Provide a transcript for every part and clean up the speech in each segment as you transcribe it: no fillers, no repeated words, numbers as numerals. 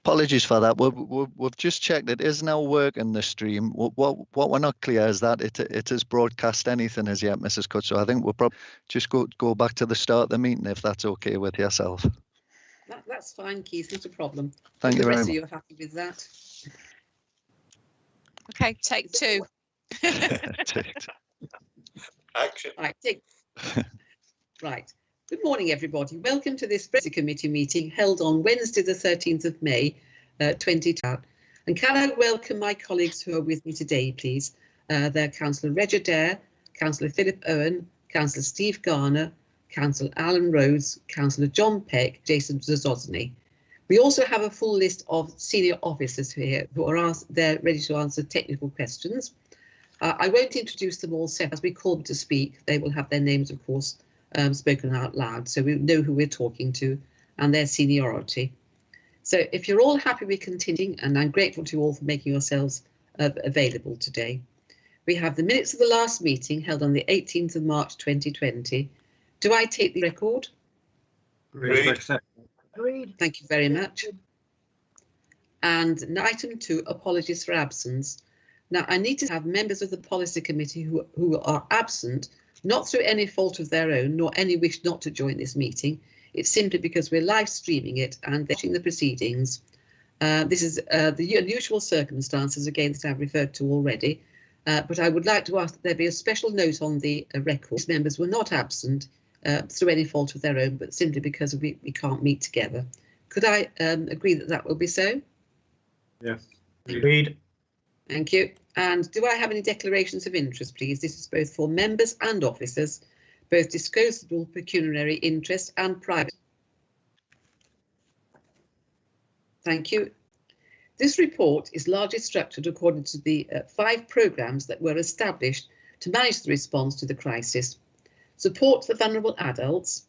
Apologies for that. We've just checked. It is now working, the stream. What we're not clear is that it has broadcast anything as yet, Mrs. Cook. So I think we'll probably just go back to the start of the meeting, if that's okay with yourself. That's fine, Keith. Not a problem. Thank you very much. The rest of you are happy with that? Okay, take two. Action. Right. Good morning, everybody. Welcome to this Policy Committee meeting held on Wednesday, the 13th of May, 2020. And can I welcome my colleagues who are with me today, please? They're Councillor Reg Adair, Councillor Philip Owen, Councillor Steve Garner, Councillor Alan Rhodes, Councillor John Peck, Jason Zozny. We also have a full list of senior officers here who are they're ready to answer technical questions. I won't introduce them all separately. As we call them to speak, they will have their names, of course, spoken out loud, so we know who we're talking to and their seniority. So if you're all happy with continuing, and I'm grateful to you all for making yourselves available today. We have the minutes of the last meeting held on the 18th of March 2020. Do I take the record? Agreed. Agreed. Thank you very much. And item 2, apologies for absence. Now, I need to have members of the policy committee who are absent, not through any fault of their own, nor any wish not to join this meeting. It's simply because we're live streaming it and watching the proceedings. This is the unusual circumstances, again, that I've referred to already. But I would like to ask that there be a special note on the record. These members were not absent through any fault of their own, but simply because we can't meet together. Could I agree that that will be so? Yes. Agreed. Thank you. And do I have any declarations of interest, please? This is both for members and officers, both disclosable pecuniary interest and private. Thank you. This report is largely structured according to the 5 programmes that were established to manage the response to the crisis. Support for vulnerable adults,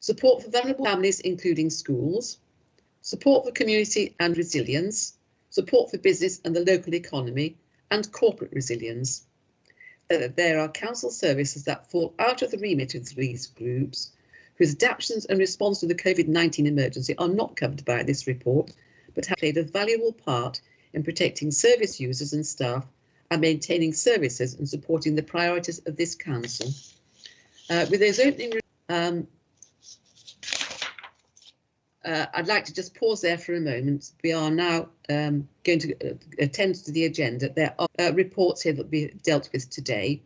support for vulnerable families including schools, support for community and resilience, support for business and the local economy, and corporate resilience. There are council services that fall out of the remit of these groups, whose adaptations and response to the COVID-19 emergency are not covered by this report, but have played a valuable part in protecting service users and staff and maintaining services and supporting the priorities of this council. With those opening I'd like to just pause there for a moment. We are now going to attend to the agenda. There are reports here that will be dealt with today,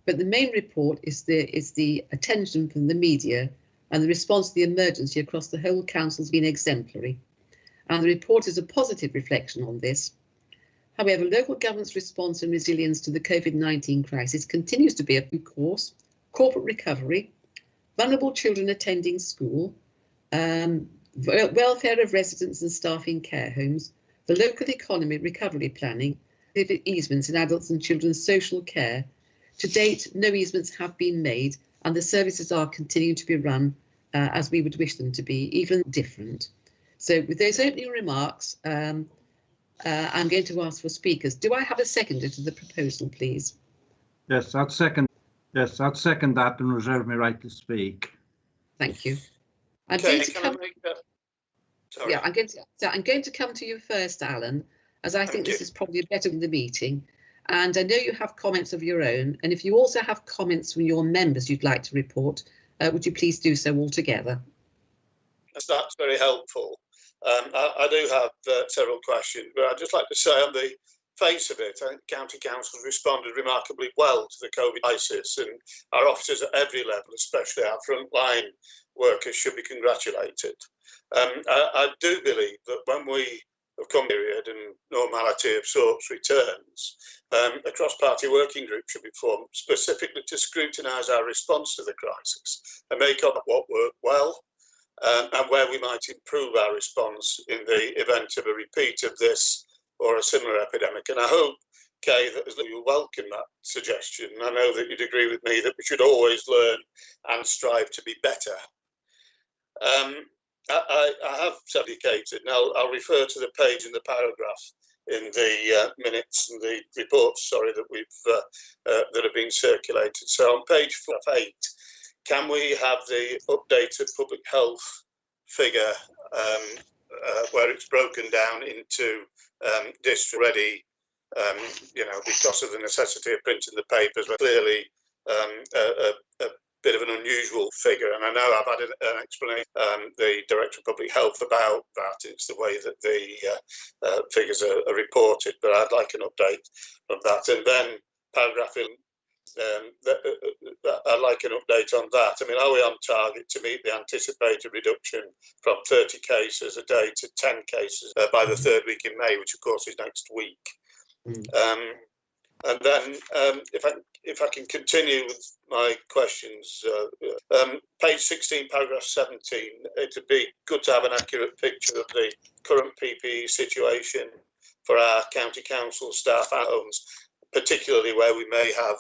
but the main report is the attention from the media, and the response to the emergency across the whole council has been exemplary. And the report is a positive reflection on this. However, local government's response and resilience to the COVID-19 crisis continues to be a food course, corporate recovery, vulnerable children attending school, welfare of residents and staff in care homes, the local economy recovery planning, easements in adults and children's social care. To date, no easements have been made, and the services are continuing to be run as we would wish them to be, even different. So with those opening remarks, I'm going to ask for speakers. Do I have a seconder to the proposal, please? Yes, I'd second. Yes, I'd second that and reserve my right to speak. Thank you. I'm Okay, going to come. Sorry. Yeah, I'm going to come to you first, Alan, as I think this is probably better in the meeting. And I know you have comments of your own, and if you also have comments from your members you'd like to report, would you please do so all together? That's very helpful. I do have several questions, but I'd just like to say on the face of it, I think County Council responded remarkably well to the COVID crisis, and our officers at every level, especially our frontline workers, should be congratulated. I do believe that when we have come period and normality of sorts returns, a cross-party working group should be formed specifically to scrutinise our response to the crisis and make up what worked well and where we might improve our response in the event of a repeat of this or a similar epidemic. And I hope, Kay, that you welcome that suggestion. I know that you'd agree with me that we should always learn and strive to be better. I have indicated, and I'll refer to the page and the paragraph in the minutes and the reports, sorry, that we've that have been circulated. So on page 8, can we have the updated public health figure where it's broken down into district already, because of the necessity of printing the papers, were clearly a bit of an unusual figure. And I know I've had an explanation, the Director of Public Health, about that. It's the way that the figures are reported, but I'd like an update on that. And then paragraph in, I'd like an update on that. I mean, are we on target to meet the anticipated reduction from 30 cases a day to 10 cases by the third week in May, which of course is next week? And then if I can continue with my questions, page 16, paragraph 17, it'd be good to have an accurate picture of the current PPE situation for our county council staff at homes, particularly where we may have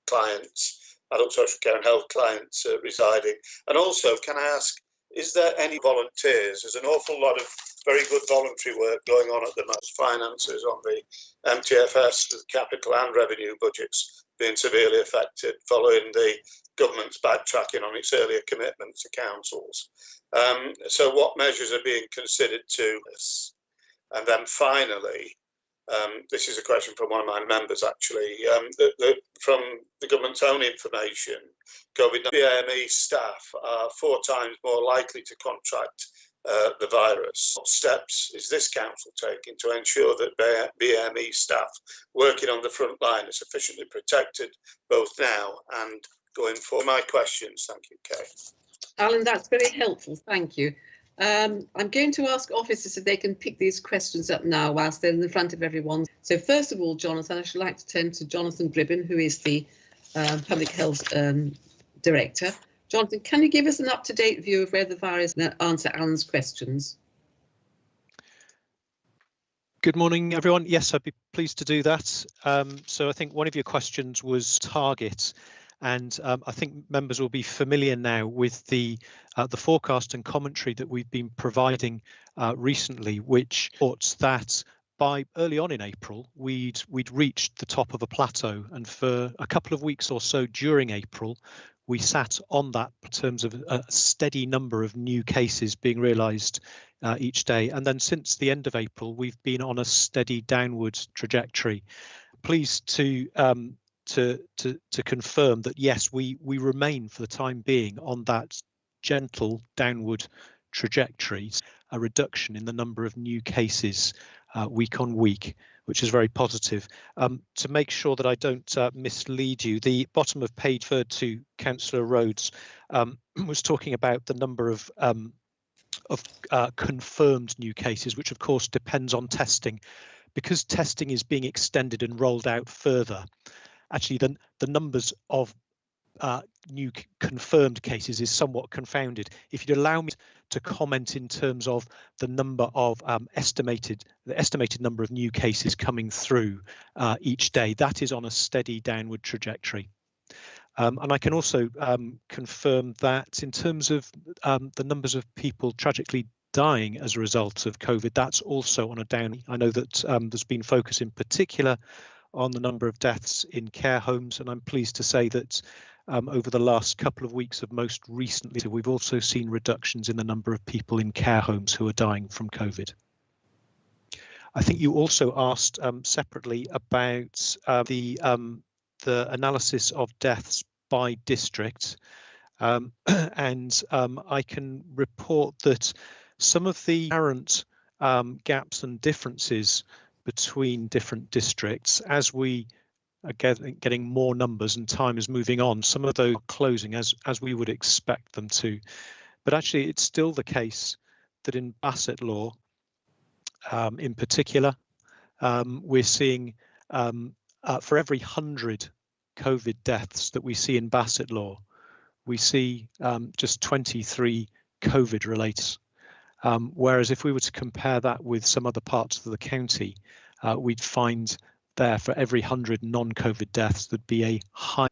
clients, adult social care and health clients residing. And also, can I ask, is there any volunteers? There's an awful lot of very good voluntary work going on at the moment. Finances on the MTFS, the capital and revenue budgets being severely affected following the government's backtracking on its earlier commitments to councils. So what measures are being considered to this? And then finally, this is a question from one of my members actually, from the government's own information, COVID-19 BAME staff are 4 times more likely to contract the virus. What steps is this council taking to ensure that BAME staff working on the front line are sufficiently protected both now and going forward? My questions. Thank you, Kay. Alan, that's very helpful. Thank you. I'm going to ask officers if they can pick these questions up now whilst they're in the front of everyone. So first of all, Jonathan, I should like to turn to Jonathan Gribben, who is the Public Health Director. Jonathan, can you give us an up-to-date view of where the virus and answer Alan's questions? Good morning, everyone. Yes, I'd be pleased to do that. So I think one of your questions was target. And I think members will be familiar now with the forecast and commentary that we've been providing recently, which reports that by early on in April, we'd reached the top of a plateau. And for a couple of weeks or so during April, we sat on that in terms of a steady number of new cases being realised each day. And then since the end of April, we've been on a steady downward trajectory. Pleased to confirm that yes, we remain for the time being on that gentle downward trajectory, a reduction in the number of new cases week on week, which is very positive. To make sure that I don't mislead you, the bottom of page referred to Councillor Rhodes was talking about the number of confirmed new cases, which of course depends on testing. Because testing is being extended and rolled out further, actually the numbers of new confirmed cases is somewhat confounded. If you'd allow me to comment in terms of the number of estimated number of new cases coming through each day, that is on a steady downward trajectory. And I can also confirm that in terms of the numbers of people tragically dying as a result of COVID, that's also on a down. I know that there's been focus in particular on the number of deaths in care homes, and I'm pleased to say that over the last couple of weeks of most recently, we've also seen reductions in the number of people in care homes who are dying from COVID. I think you also asked separately about the analysis of deaths by district, and I can report that some of the apparent gaps and differences between different districts, as we are getting more numbers and time is moving on, some of those are closing as we would expect them to. But actually, it's still the case that in Bassetlaw, in particular, we're seeing for every 100 COVID deaths that we see in Bassetlaw, we see just 23 COVID related. Whereas if we were to compare that with some other parts of the county, we'd find there for every 100 non-COVID deaths, there'd be a high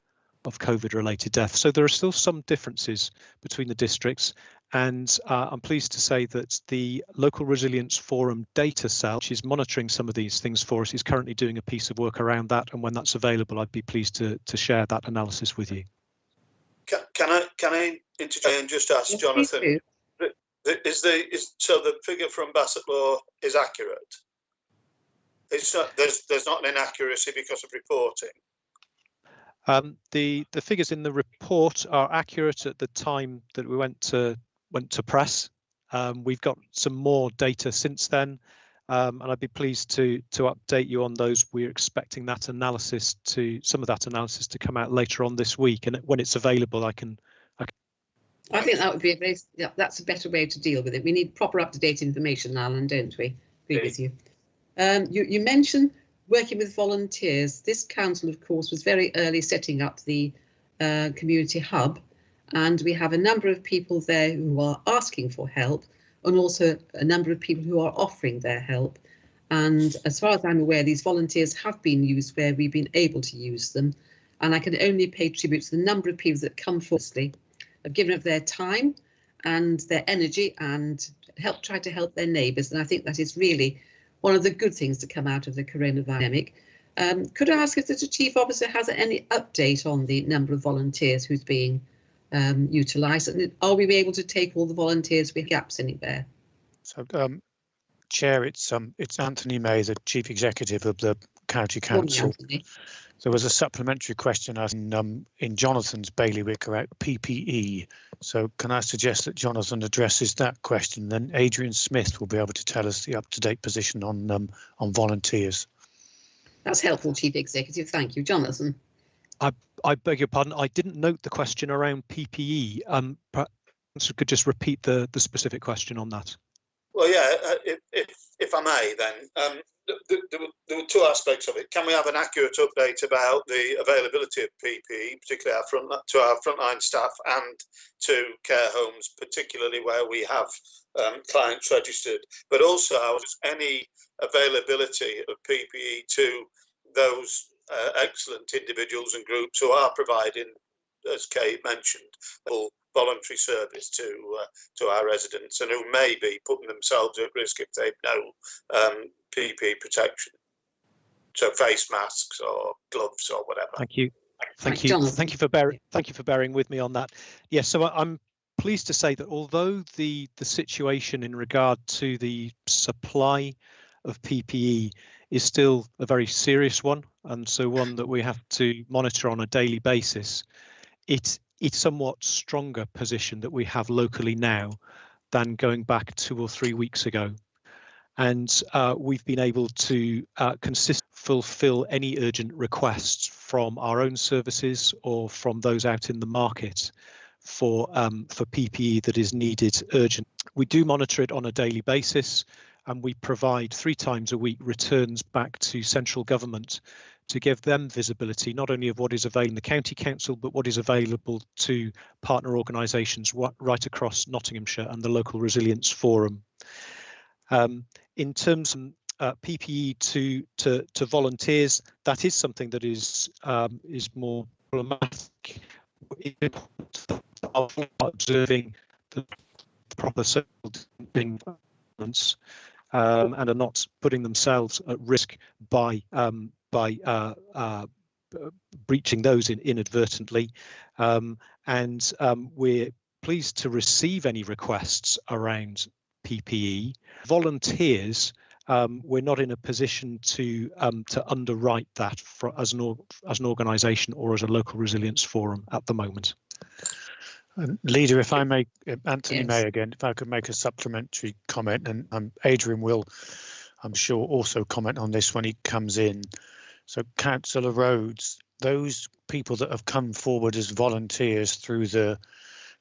of COVID related deaths. So there are still some differences between the districts. And I'm pleased to say that the Local Resilience Forum data cell, which is monitoring some of these things for us, is currently doing a piece of work around that. And when that's available, I'd be pleased to share that analysis with you. Can I interject and just ask Jonathan? So the figure from Bassett Law is accurate? It's not, there's not an inaccuracy because of reporting? The figures in the report are accurate at the time that we went to press. We've got some more data since then, and I'd be pleased to update you on those. We're expecting that analysis some of that analysis to come out later on this week, and when it's available, I think that would be that's a better way to deal with it. We need proper up-to-date information, Alan, don't we? Agree with you. You mentioned working with volunteers. This council, of course, was very early setting up the community hub, and we have a number of people there who are asking for help, and also a number of people who are offering their help. And as far as I'm aware, these volunteers have been used where we've been able to use them, and I can only pay tribute to the number of people that come forward, have given up their time and their energy and try to help their neighbours. And I think that is really one of the good things to come out of the coronavirus. Could I ask if the Chief Officer has any update on the number of volunteers who's being utilised, and are we able to take all the volunteers with gaps anywhere? So, Chair, it's Anthony May, the Chief Executive of the County Council. There was a supplementary question in Jonathan's bailiwick about PPE. So can I suggest that Jonathan addresses that question? Then Adrian Smith will be able to tell us the up-to-date position on volunteers. That's helpful, Chief Executive. Thank you, Jonathan. I beg your pardon. I didn't note the question around PPE. Perhaps you could just repeat the specific question on that. Well, yeah, if I may, then. There were two aspects of it. Can we have an accurate update about the availability of PPE, particularly to our frontline staff and to care homes, particularly where we have clients registered, but also any availability of PPE to those excellent individuals and groups who are providing, as Kate mentioned, voluntary service to our residents and who may be putting themselves at risk if they've no PPE protection, so face masks or gloves or whatever. Thank you for bearing with me on that. Yes, so I'm pleased to say that although the situation in regard to the supply of PPE is still a very serious one, and so one that we have to monitor on a daily basis, it's somewhat stronger position that we have locally now than going back 2 or 3 weeks ago. And we've been able to consistently fulfill any urgent requests from our own services or from those out in the market for PPE that is needed urgent. We do monitor it on a daily basis, and we provide 3 times a week returns back to central government to give them visibility not only of what is available in the county council, but what is available to partner organisations right across Nottinghamshire and the local resilience forum. In terms of PPE to volunteers, that is something that is more problematic. Observing the proper social distancing and are not putting themselves at risk by breaching those inadvertently, and we're pleased to receive any requests around PPE. Volunteers, we're not in a position to underwrite that as an organisation or as a local resilience forum at the moment. Leader, if I may, Anthony Yes. May again, if I could make a supplementary comment, and Adrian will, I'm sure, also comment on this when he comes in. So Councillor Rhodes, those people that have come forward as volunteers through the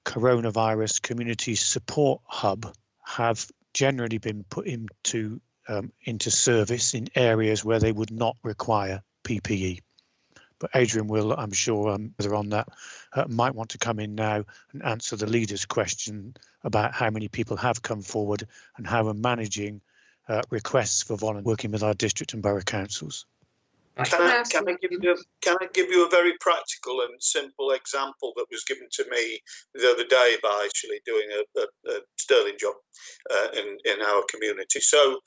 Coronavirus Community Support Hub have generally been put into service in areas where they would not require PPE. But Adrian will, I'm sure, whether on that, might want to come in now and answer the leader's question about how many people have come forward and how we're managing requests for volunteers working with our district and borough councils. Can I give you a very practical and simple example that was given to me the other day by actually doing a sterling job in our community? So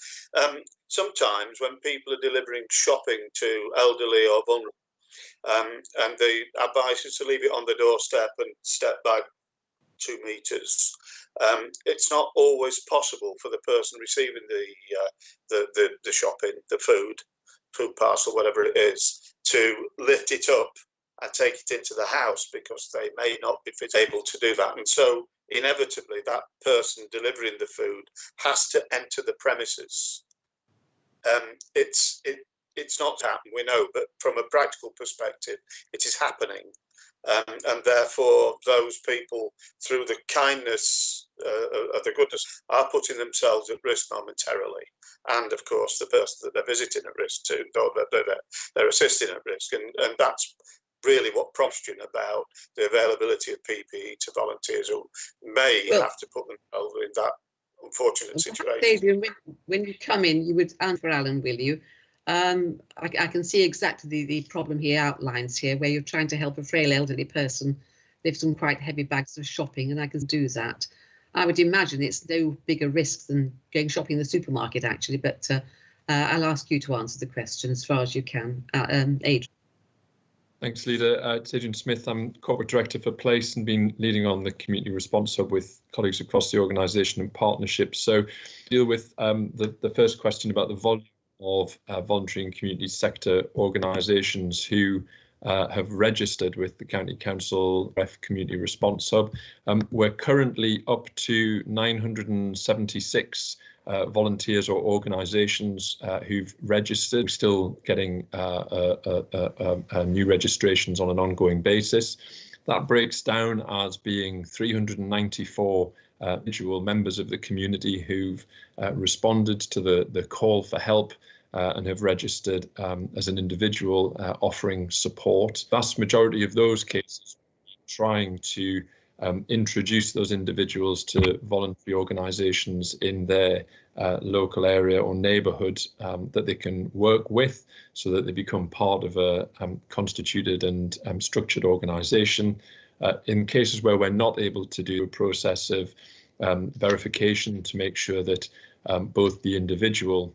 sometimes when people are delivering shopping to elderly or vulnerable, and the advice is to leave it on the doorstep and step back 2 metres. It's not always possible for the person receiving the shopping, the food parcel, whatever it is, to lift it up and take it into the house, because they may not be able to do that. And so inevitably that person delivering the food has to enter the premises. It's not happening, we know, but from a practical perspective, it is happening. And therefore, those people, through the kindness of the goodness, are putting themselves at risk momentarily. And of course, the person that they're visiting at risk too, or they're assisting at risk. And that's really what prompts you about the availability of PPE to volunteers who may have to put themselves in that unfortunate situation. Adrian, when you come in, you would answer Alan, will you? I can see exactly the problem he outlines here, where you're trying to help a frail elderly person lift some quite heavy bags of shopping, and I can do that. I would imagine it's no bigger risk than going shopping in the supermarket, actually, but I'll ask you to answer the question as far as you can. Adrian. Thanks, Leader. It's Adrian Smith. I'm Corporate Director for Place and been leading on the Community Response Hub with colleagues across the organisation and partnerships. So deal with the first question about the volume of voluntary and community sector organisations who have registered with the County Council REF Community Response Hub. We're currently up to 976 volunteers or organisations who've registered. We're still getting new registrations on an ongoing basis. That breaks down as being 394 individual members of the community who've responded to the call for help and have registered as an individual offering support. Vast majority of those cases trying to introduce those individuals to voluntary organisations in their local area or neighbourhood that they can work with, so that they become part of a constituted and structured organisation. In cases where we're not able to do a process of verification to make sure that both the individual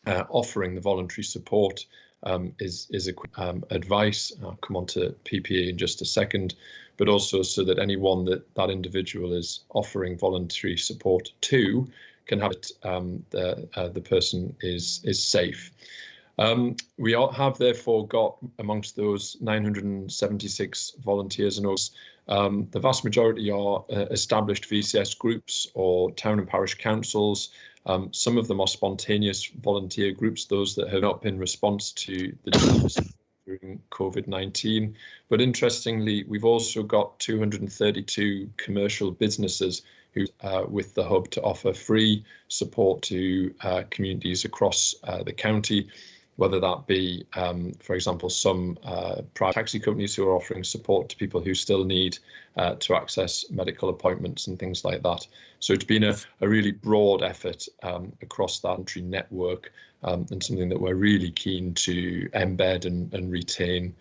offering the voluntary support is advice. I'll come on to PPE in just a second, but also so that anyone that individual is offering voluntary support to can have it, the person is safe. We have therefore got amongst those 976 volunteers and others, the vast majority are established VCS groups or town and parish councils. Some of them are spontaneous volunteer groups, those that have not been response to the during COVID-19. But interestingly, we've also got 232 commercial businesses who with the hub to offer free support to communities across the county, whether that be, for example, some private taxi companies who are offering support to people who still need to access medical appointments and things like that. So it's been a really broad effort across that voluntary network, and something that we're really keen to embed and retain,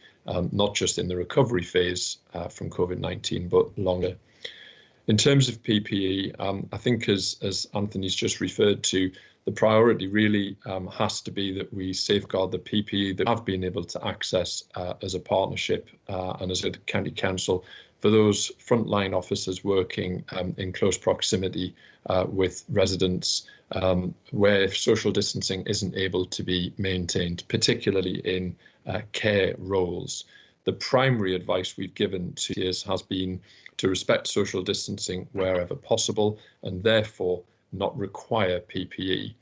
not just in the recovery phase from COVID-19, but longer. In terms of PPE, I think as Anthony's just referred to, the priority really has to be that we safeguard the PPE that have been able to access as a partnership and as a county council for those frontline officers working in close proximity with residents where social distancing isn't able to be maintained, particularly in care roles. The primary advice we've given to years has been to respect social distancing wherever possible and therefore not require PPE.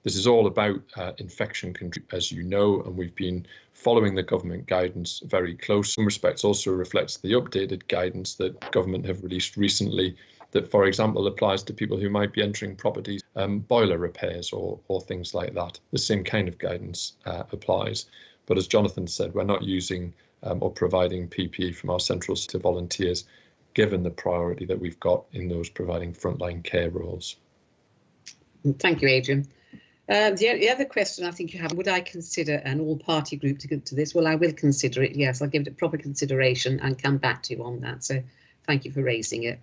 This is all about infection control, as you know, and we've been following the government guidance very close. In some respects also reflects the updated guidance that government have released recently that, for example, applies to people who might be entering properties, boiler repairs or things like that. The same kind of guidance applies. But as Jonathan said, we're not using or providing PPE from our centrals to volunteers, given the priority that we've got in those providing frontline care roles. Thank you, Adrian. The other question I think you have, would I consider an all-party group to get to this? Well, I will consider it, yes. I'll give it proper consideration and come back to you on that. So thank you for raising it.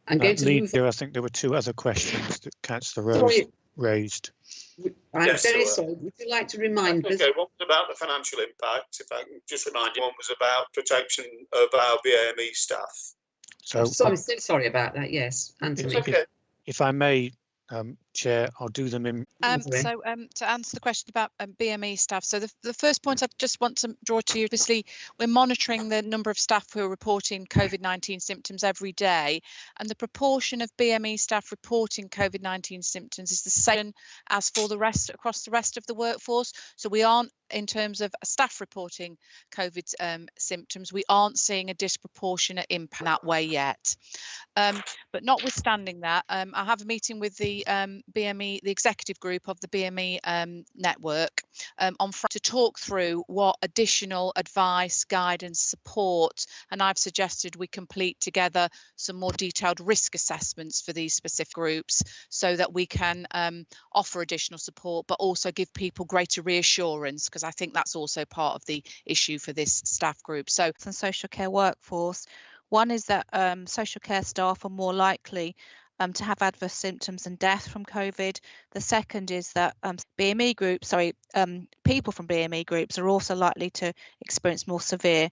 I'm going to move on. I think there were two other questions that Councillor Rose raised. I'm very sorry. Would you like to remind us? Okay, one was about the financial impact, if I can just remind you. One was about protection of our BAME staff. So I'm so sorry about that. Yes, Anthony. Okay. if I may, Chair, I'll do them in. To answer the question about BME staff, so the first point I just want to draw to you, obviously we're monitoring the number of staff who are reporting COVID-19 symptoms every day, and the proportion of BME staff reporting COVID-19 symptoms is the same as for the rest across the rest of the workforce. So we aren't, in terms of staff reporting COVID symptoms, we aren't seeing a disproportionate impact that way yet. But notwithstanding that, I have a meeting with the BME, the executive group of the BME network on Friday to talk through what additional advice, guidance, support, and I've suggested we complete together some more detailed risk assessments for these specific groups so that we can offer additional support, but also give people greater reassurance, because I think that's also part of the issue for this staff group. So, and social care workforce. One is that social care staff are more likely to have adverse symptoms and death from COVID. The second is that people from BME groups are also likely to experience more severe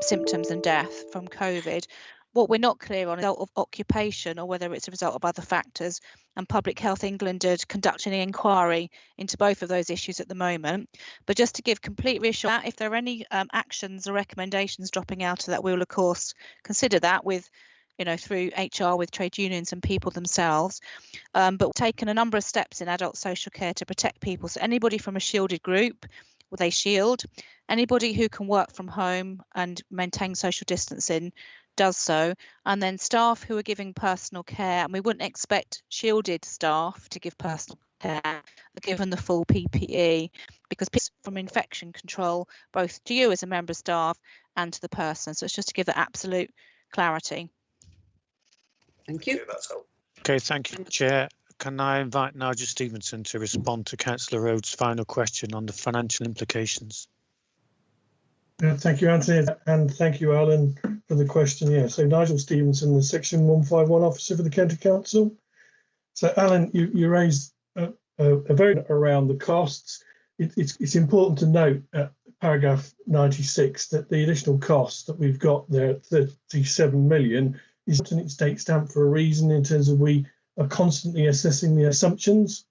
symptoms and death from COVID. What we're not clear on is the result of occupation or whether it's a result of other factors, and Public Health England are conducting an inquiry into both of those issues at the moment. But just to give complete reassurance, if there are any actions or recommendations dropping out of that, we will of course consider that with, through HR with trade unions and people themselves. But we've taken a number of steps in adult social care to protect people. So anybody from a shielded group, will they shield? Anybody who can work from home and maintain social distancing does so, and then staff who are giving personal care, and we wouldn't expect shielded staff to give personal care given the full PPE, because from infection control both to you as a member of staff and to the person. So it's just to give that absolute clarity. Thank you. That's helpful. Okay, thank you, Chair. Can I invite Nigel Stevenson to respond to Councillor Rhodes' final question on the financial implications? Thank you, Anthony, and thank you, Alan, for the question. Yeah, so Nigel Stevenson, the Section 151 officer for the County Council. So, Alan, you raised a very around the costs. It's important to note at paragraph 96 that the additional costs that we've got there at 37 million is an estate stamp for a reason, in terms of we are constantly assessing the assumptions,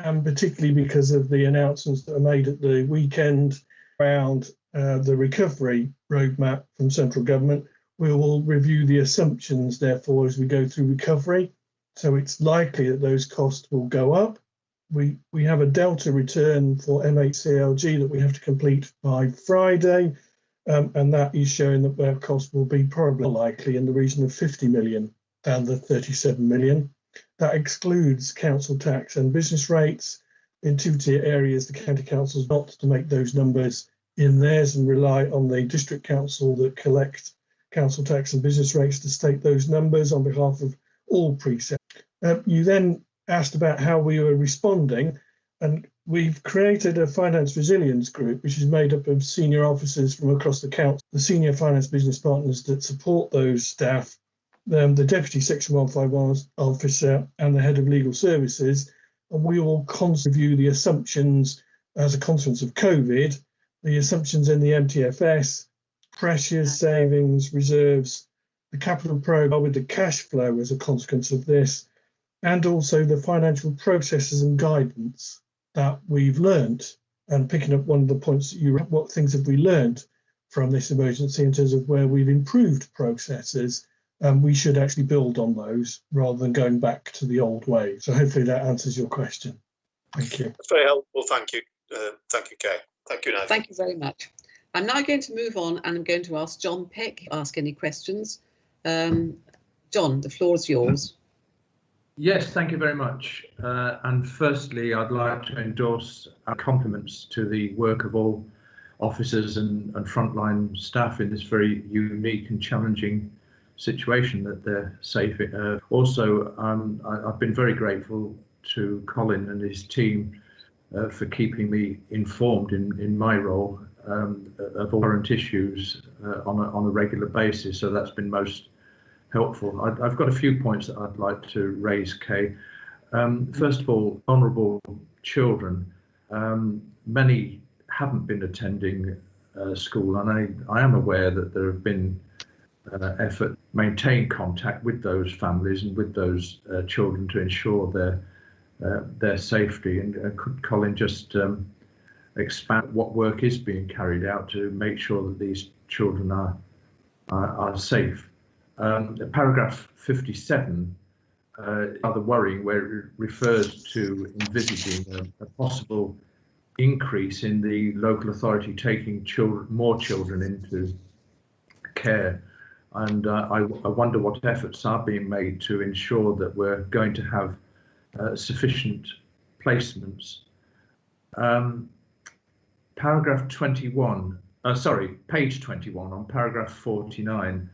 and particularly because of the announcements that are made at the weekend around the recovery roadmap from central government. We will review the assumptions, therefore, as we go through recovery. So it's likely that those costs will go up. We have a delta return for MHCLG that we have to complete by Friday, and that is showing that our cost will be probably likely in the region of 50 million than the 37 million. That excludes council tax and business rates. In two-tier areas, the county council is not to make those numbers in theirs and rely on the district council that collect council tax and business rates to state those numbers on behalf of all precincts. You then asked about how we were responding, and we've created a finance resilience group which is made up of senior officers from across the council, the senior finance business partners that support those staff, the deputy Section 151 officer and the head of legal services, and we will constantly review the assumptions as a consequence of COVID, the assumptions in the MTFS, pressures, savings, reserves, the capital program with the cash flow as a consequence of this, and also the financial processes and guidance that we've learnt. And picking up one of the points that what things have we learnt from this emergency in terms of where we've improved processes, we should actually build on those rather than going back to the old way. So hopefully that answers your question. Thank you. That's very helpful. Thank you. Thank you, Kay. Thank you, Nathan. Thank you very much. I'm now going to move on, and I'm going to ask John Peck to ask any questions. John, the floor is yours. Yes, thank you very much. And firstly, I'd like to endorse our compliments to the work of all officers and frontline staff in this very unique and challenging situation, that they're safe. Also, I've been very grateful to Colin and his team for keeping me informed in my role of all current issues on a regular basis. So that's been most helpful. I've got a few points that I'd like to raise, Kay. First of all, vulnerable children. Many haven't been attending school, and I am aware that there have been effort, maintain contact with those families and with those children to ensure their safety. And could Colin just expand what work is being carried out to make sure that these children are safe? Paragraph 57, rather worrying, where it refers to envisaging a possible increase in the local authority taking more children into care. And I wonder what efforts are being made to ensure that we're going to have sufficient placements. Paragraph 21, page 21 on paragraph 49,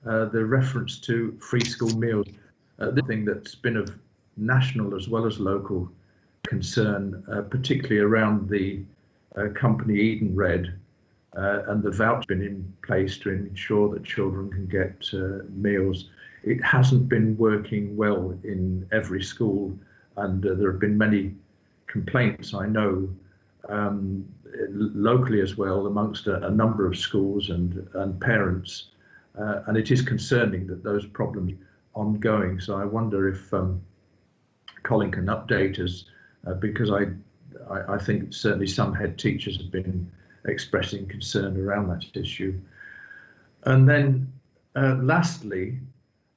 the reference to free school meals, the thing that's been of national as well as local concern, particularly around the company Eden Red and the voucher been in place to ensure that children can get meals. It hasn't been working well in every school, and there have been many complaints, I know, locally as well amongst a number of schools and parents, and it is concerning that those problems are ongoing. So I wonder if Colin can update us, because I think certainly some head teachers have been expressing concern around that issue. And then lastly,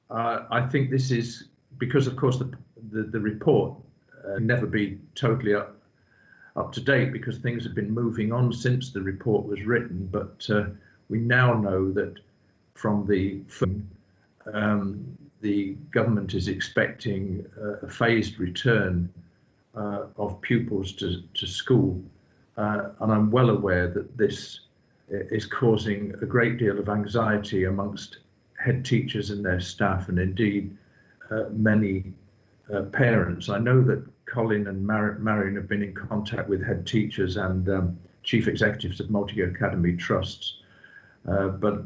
I think this is because, of course, the report can never be totally up to date because things have been moving on since the report was written. But we now know that from the government is expecting a phased return of pupils to school. And I'm well aware that this is causing a great deal of anxiety amongst head teachers and their staff, and indeed many parents. I know that Colin and Marion have been in contact with head teachers and chief executives of multi-academy trusts, but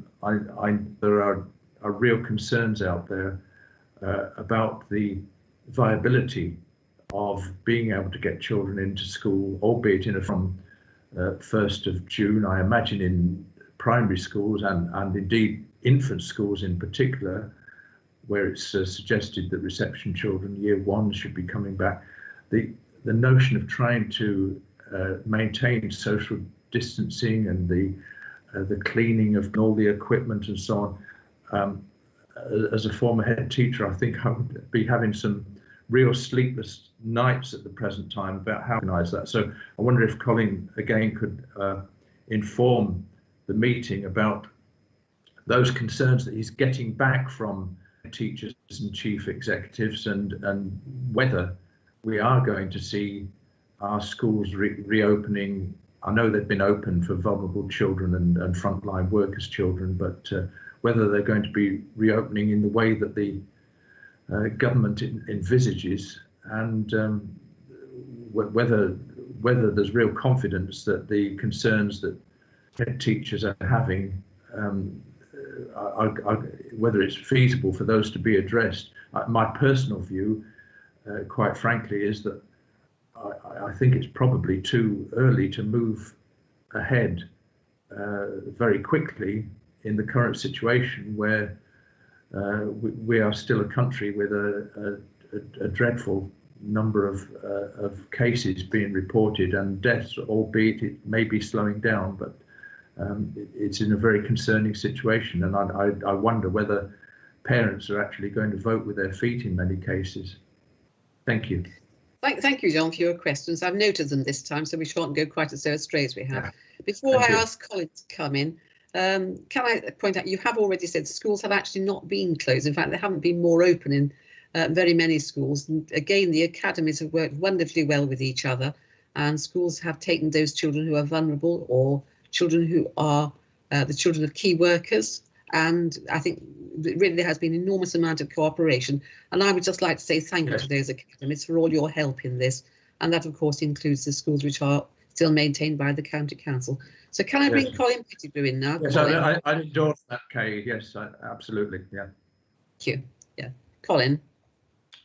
there are real concerns out there about the viability of being able to get children into school, albeit from 1st of June, I imagine in primary schools and indeed infant schools in particular, where it's suggested that reception children year 1 should be coming back. The notion of trying to maintain social distancing and the cleaning of all the equipment and so on, as a former head teacher, I think I would be having some real sleepless nights at the present time about how to organise that. So I wonder if Colin again could inform the meeting about those concerns that he's getting back from teachers and chief executives, and whether we are going to see our schools reopening. I know they've been open for vulnerable children and frontline workers' children, but whether they're going to be reopening in the way that the government envisages, and whether there's real confidence that the concerns that head teachers are having, whether it's feasible for those to be addressed. My personal view, quite frankly, is that I think it's probably too early to move ahead very quickly in the current situation where we are still a country with a dreadful number of cases being reported and deaths, albeit it may be slowing down, but it's in a very concerning situation, and I wonder whether parents are actually going to vote with their feet in many cases. Thank you. Thank you, John, for your questions. I've noted them this time, so we shan't go quite so astray as we have. Before I ask Colin to come in, can I point out, you have already said schools have actually not been closed. In fact, they haven't been more open in very many schools. And again, the academies have worked wonderfully well with each other, and schools have taken those children who are vulnerable or children who are the children of key workers. And I think really there has been an enormous amount of cooperation. And I would just like to say thank you to those academies for all your help in this. And that, of course, includes the schools which are still maintained by the County Council. So can I bring Colin Pettigrew in now? Yes, I endorse that, Kay. Yes, absolutely. Yeah. Thank you. Yeah. Colin.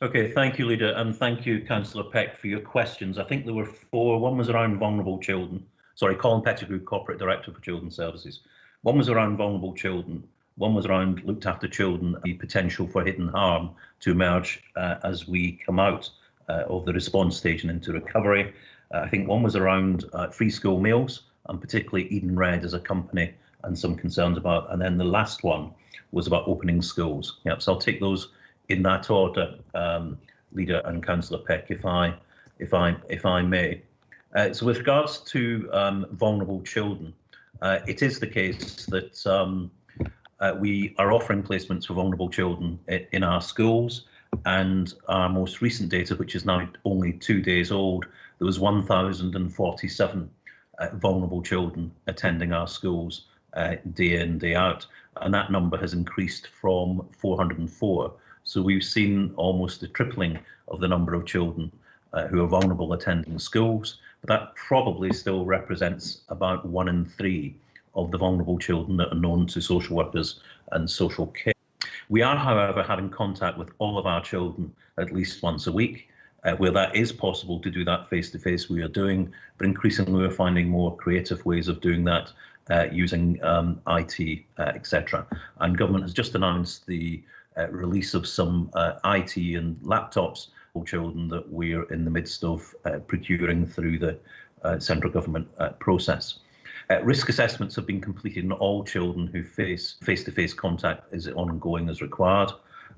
Okay, thank you, Leader, and thank you, Councillor Peck, for your questions. I think there were 4. One was around vulnerable children. Sorry, Colin Pettigrew, Corporate Director for Children's Services. One was around vulnerable children. One was around looked after children, the potential for hidden harm to emerge as we come out of the response stage and into recovery. I think one was around free school meals, and particularly Eden Red as a company, and some concerns about. And then the last one was about opening schools. Yep. So I'll take those in that order, Leader and Councillor Peck, if I may. So with regards to vulnerable children, it is the case that we are offering placements for vulnerable children in our schools, and our most recent data, which is now only 2 days old, there was 1,047 vulnerable children attending our schools day in, day out, and that number has increased from 404. So we've seen almost a tripling of the number of children who are vulnerable attending schools, but that probably still represents about 1 in 3 of the vulnerable children that are known to social workers and social care. We are, however, having contact with all of our children at least once a week. Where that is possible to do that face-to-face, we are doing, but increasingly we're finding more creative ways of doing that using IT, etc. And government has just announced the release of some IT and laptops for children that we're in the midst of procuring through the central government process. Risk assessments have been completed on all children who face face-to-face contact is ongoing as required.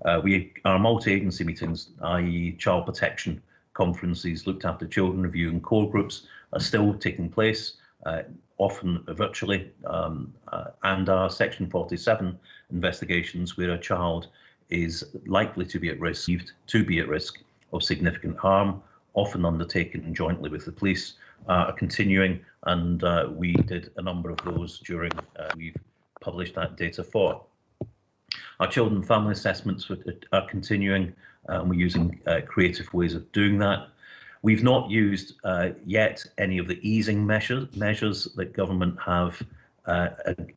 Our multi-agency meetings, i.e. child protection conferences, looked after children review and core groups, are still taking place, often virtually, and our Section 47 investigations where a child is likely to be at risk of significant harm, often undertaken jointly with the police, are continuing, and we did a number of those during, we've published that data for. Our children and family assessments are continuing, and we're using creative ways of doing that. We've not used yet any of the easing measures that government have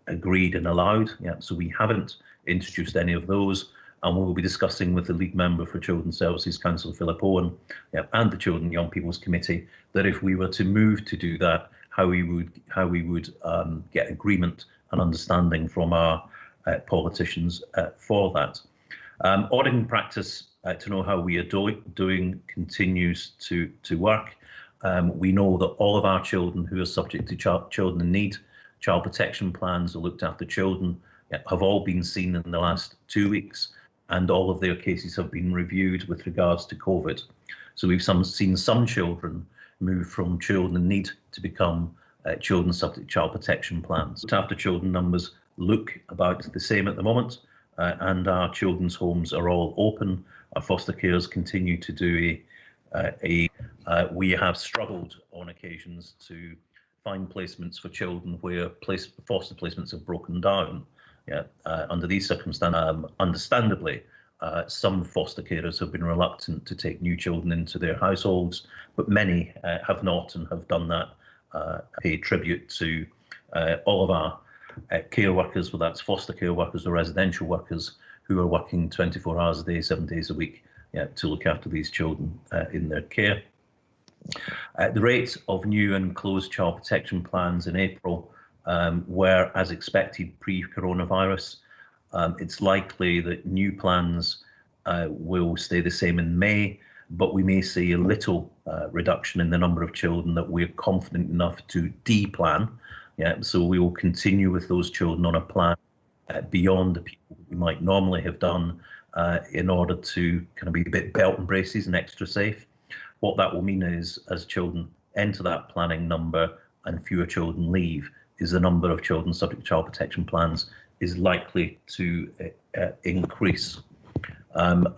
agreed and allowed. Yeah, so we haven't introduced any of those, and we'll be discussing with the lead member for Children's Services, Councillor Philip Owen, and the Children and Young People's Committee, that if we were to move to do that, how we would get agreement and understanding from our politicians for that. Auditing practice to know how we are doing continues to work. We know that all of our children who are subject to children in need, child protection plans or looked after children have all been seen in the last 2 weeks, and all of their cases have been reviewed with regards to COVID. So we've seen some children move from children in need to become children subject to child protection plans. Looked after children numbers look about the same at the moment, and our children's homes are all open. Our foster carers continue to do we have struggled on occasions to find placements for children where foster placements have broken down. Under these circumstances, understandably, some foster carers have been reluctant to take new children into their households, but many have not and have done that. Pay tribute to all of our care workers, whether that's foster care workers or residential workers, who are working 24 hours a day, 7 days a week, to look after these children in their care. The rate of new and closed child protection plans in April were as expected pre-coronavirus. It's likely that new plans will stay the same in May, but we may see a little reduction in the number of children that we're confident enough to de-plan. So we will continue with those children on a plan beyond the people we might normally have done in order to kind of be a bit belt and braces and extra safe. What that will mean is, as children enter that planning number and fewer children leave, is the number of children subject to child protection plans is likely to increase.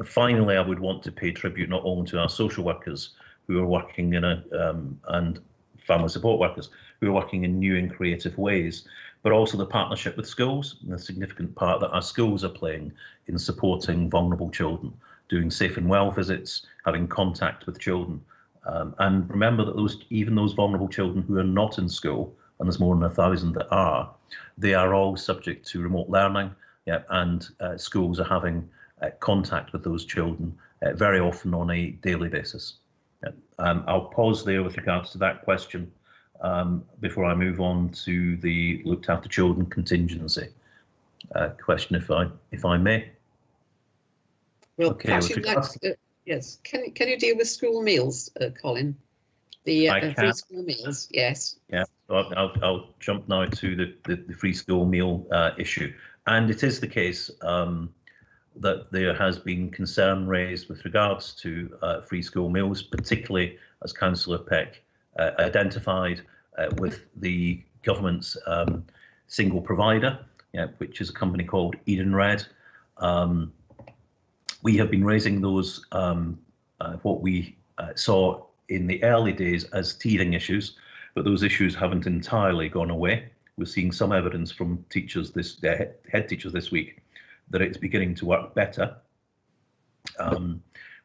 Finally, I would want to pay tribute not only to our social workers who are working in and family support workers who are working in new and creative ways, but also the partnership with schools and the significant part that our schools are playing in supporting vulnerable children, doing safe and well visits, having contact with children. And remember that even those vulnerable children who are not in school, and there's more than 1,000 that are, they are all subject to remote learning, and schools are having contact with those children very often on a daily basis. I'll pause there with regards to that question before I move on to the looked after children contingency. question, if I may. Well, okay, perhaps you'd like to, yes. Can you deal with school meals, Colin? The free school meals, yes. Yeah, so I'll jump now to the free school meal issue, and it is the case that there has been concern raised with regards to free school meals, particularly as Councillor Peck identified with the government's single provider, which is a company called Edenred. We have been raising those, what we saw in the early days as teething issues, but those issues haven't entirely gone away. We're seeing some evidence from teachers, head teachers this week, that it's beginning to work better.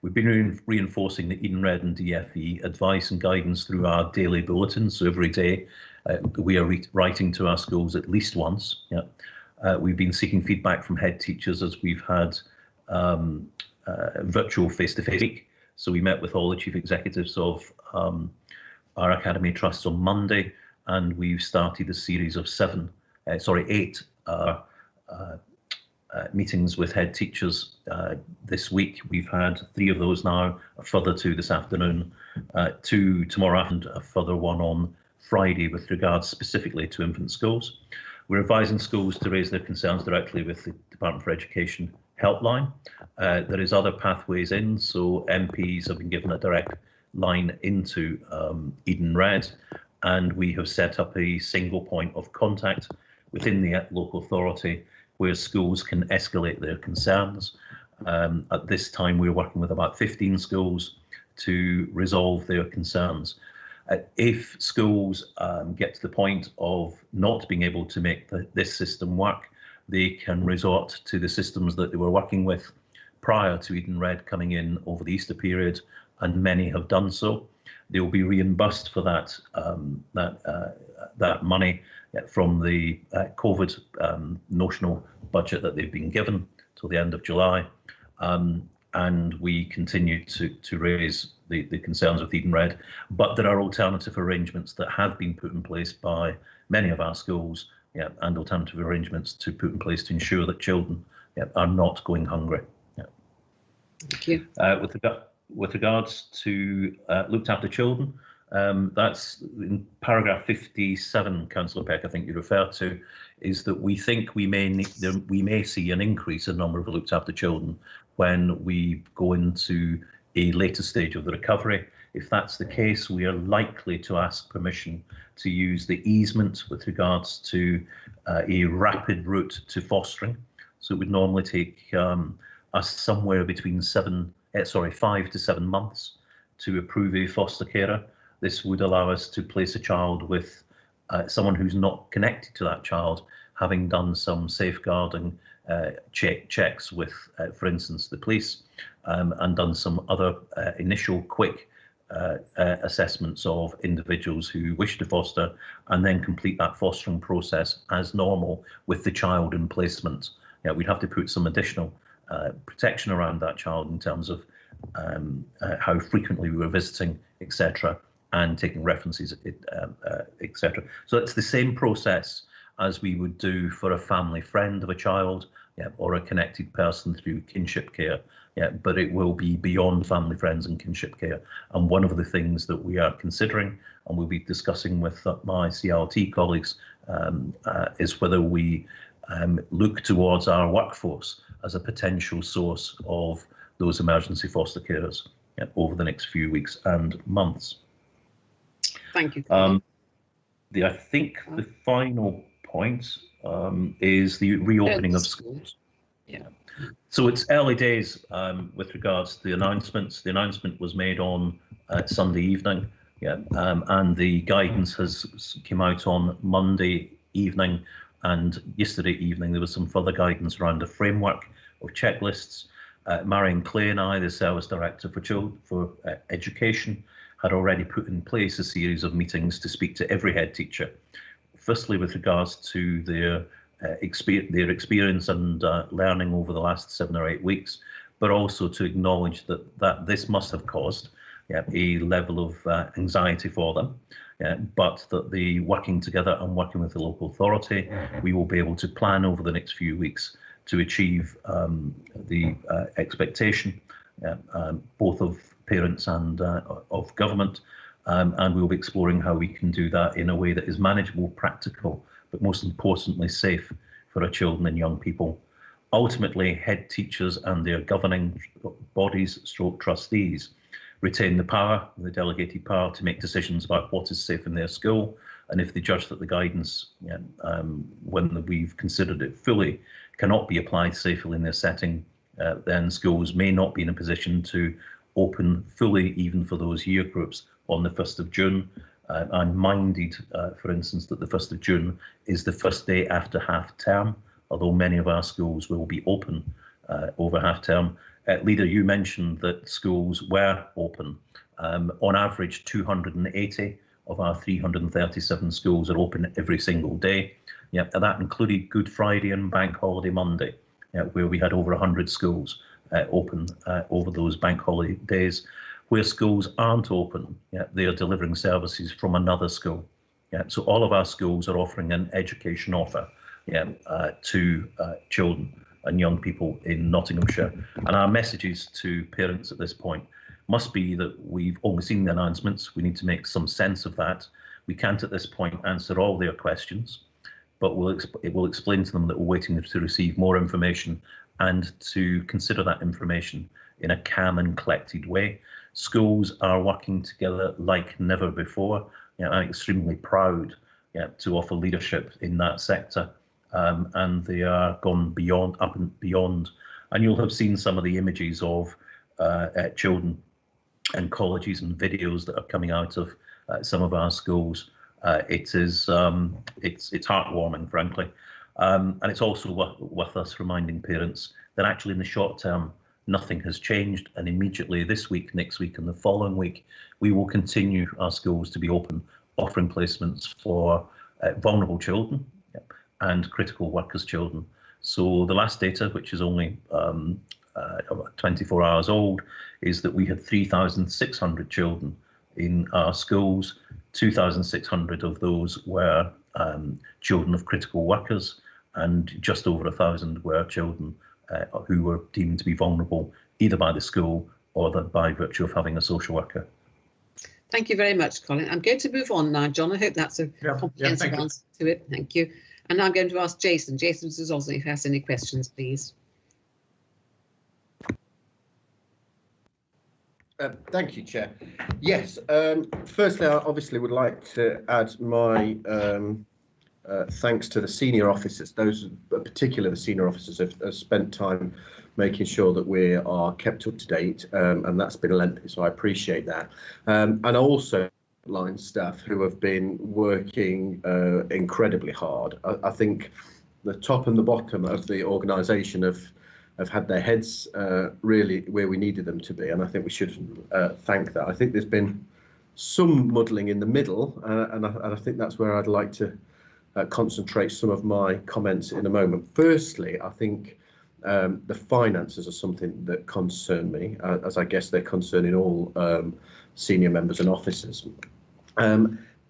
We've been reinforcing the Edenred and DFE advice and guidance through our daily bulletins. So every day we are writing to our schools at least once. We've been seeking feedback from head teachers as we've had virtual face-to-face week. So we met with all the chief executives of our academy trusts on Monday, and we've started a series of 8 meetings with head teachers this week. We've had 3 of those now, a further 2 this afternoon, 2 tomorrow afternoon, a further 1 on Friday with regards specifically to infant schools. We're advising schools to raise their concerns directly with the Department for Education helpline. There is other pathways in, so MPs have been given a direct line into Edenred, and we have set up a single point of contact within the local authority where schools can escalate their concerns. At this time, we're working with about 15 schools to resolve their concerns. If schools get to the point of not being able to make this system work, they can resort to the systems that they were working with prior to Edenred coming in over the Easter period, and many have done so. They will be reimbursed for that that money from the COVID notional budget that they've been given till the end of July. And we continue to raise the concerns with Edenred, but there are alternative arrangements that have been put in place by many of our schools, and alternative arrangements to put in place to ensure that children are not going hungry. Thank you. With regards to looked after children, that's in paragraph 57, Councillor Peck, I think you referred to, is that we think we may see an increase in the number of looked after children when we go into a later stage of the recovery. If that's the case, we are likely to ask permission to use the easement with regards to a rapid route to fostering. So it would normally take us somewhere between 5 to 7 months to approve a foster carer. This would allow us to place a child with someone who's not connected to that child, having done some safeguarding checks with, for instance, the police, and done some other initial quick assessments of individuals who wish to foster, and then complete that fostering process as normal with the child in placement. We'd have to put some additional protection around that child in terms of how frequently we were visiting, etc., and taking references, etc. So it's the same process as we would do for a family friend of a child, or a connected person through kinship care. But it will be beyond family, friends and kinship care. And one of the things that we are considering, and we'll be discussing with my CRT colleagues, is whether we look towards our workforce as a potential source of those emergency foster carers over the next few weeks and months. Thank you. I think the final point is the reopening of schools. So it's early days with regards to the announcements. The announcement was made on Sunday evening, and the guidance has come out on Monday evening, and yesterday evening there was some further guidance around a framework of checklists. Marion Clay and I, the Service Director for Education, had already put in place a series of meetings to speak to every head teacher, firstly with regards to their experience and learning over the last 7 or 8 weeks, but also to acknowledge that this must have caused a level of anxiety for them. but that the working together and working with the local authority, we will be able to plan over the next few weeks to achieve the expectation, both of parents and of government, and we'll be exploring how we can do that in a way that is manageable, practical, but most importantly safe for our children and young people. Ultimately, head teachers and their governing bodies / trustees retain the power, the delegated power, to make decisions about what is safe in their school, and if they judge that the guidance, when we've considered it fully, cannot be applied safely in their setting, then schools may not be in a position to open fully, even for those year groups, on the 1st of June. I'm minded, for instance, that the 1st of June is the first day after half term, although many of our schools will be open over half term. Leader, you mentioned that schools were open. On average, 280 of our 337 schools are open every single day. Yeah, and that included Good Friday and Bank Holiday Monday, where we had over 100 schools open over those bank holiday days. Where schools aren't open, they are delivering services from another school. So all of our schools are offering an education offer to children and young people in Nottinghamshire. And our messages to parents at this point must be that we've only seen the announcements. We need to make some sense of that. We can't at this point answer all their questions, but we'll explain to them that we're waiting to receive more information and to consider that information in a calm and collected way. Schools are working together like never before. I'm extremely proud to offer leadership in that sector. And they are gone up and beyond. And you'll have seen some of the images of children and colleges and videos that are coming out of some of our schools. It's heartwarming, frankly. And it's also worth us reminding parents that actually in the short term, nothing has changed. And immediately this week, next week and the following week, we will continue our schools to be open, offering placements for vulnerable children and critical workers children. So the last data, which is only 24 hours old, is that we had 3,600 children in our schools. 2,600 of those were children of critical workers, and just over 1,000 were children who were deemed to be vulnerable, either by the school or by virtue of having a social worker. Thank you very much, Colin. I'm going to move on now, John. I hope that's a comprehensive answer to it. Thank you. And now I'm going to ask Jason. Jason Zuzolny, if he has any questions, please. Thank you, Chair. Yes, firstly, I obviously would like to add my thanks to the senior officers. Those, particularly the senior officers, have spent time making sure that we are kept up to date, and that's been lengthy, so I appreciate that. And also line staff who have been working incredibly hard. I think the top and the bottom of the organisation have had their heads really where we needed them to be, and I think we should thank that. I think there's been some muddling in the middle, and I think that's where I'd like to concentrate some of my comments in a moment. Firstly, I think the finances are something that concern me, as I guess they're concerning all senior members and officers,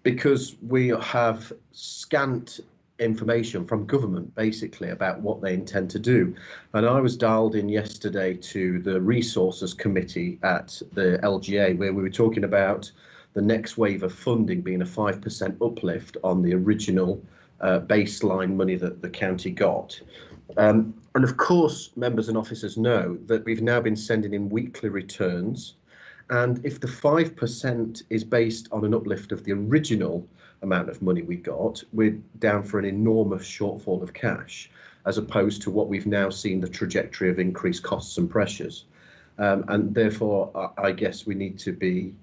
because we have scant information from government basically about what they intend to do. And I was dialed in yesterday to the resources committee at the LGA, where we were talking about the next wave of funding being a 5% uplift on the original baseline money that the county got. And of course, members and officers know that we've now been sending in weekly returns. And if the 5% is based on an uplift of the original amount of money we got, we're down for an enormous shortfall of cash, as opposed to what we've now seen, the trajectory of increased costs and pressures. And therefore, I guess we need to be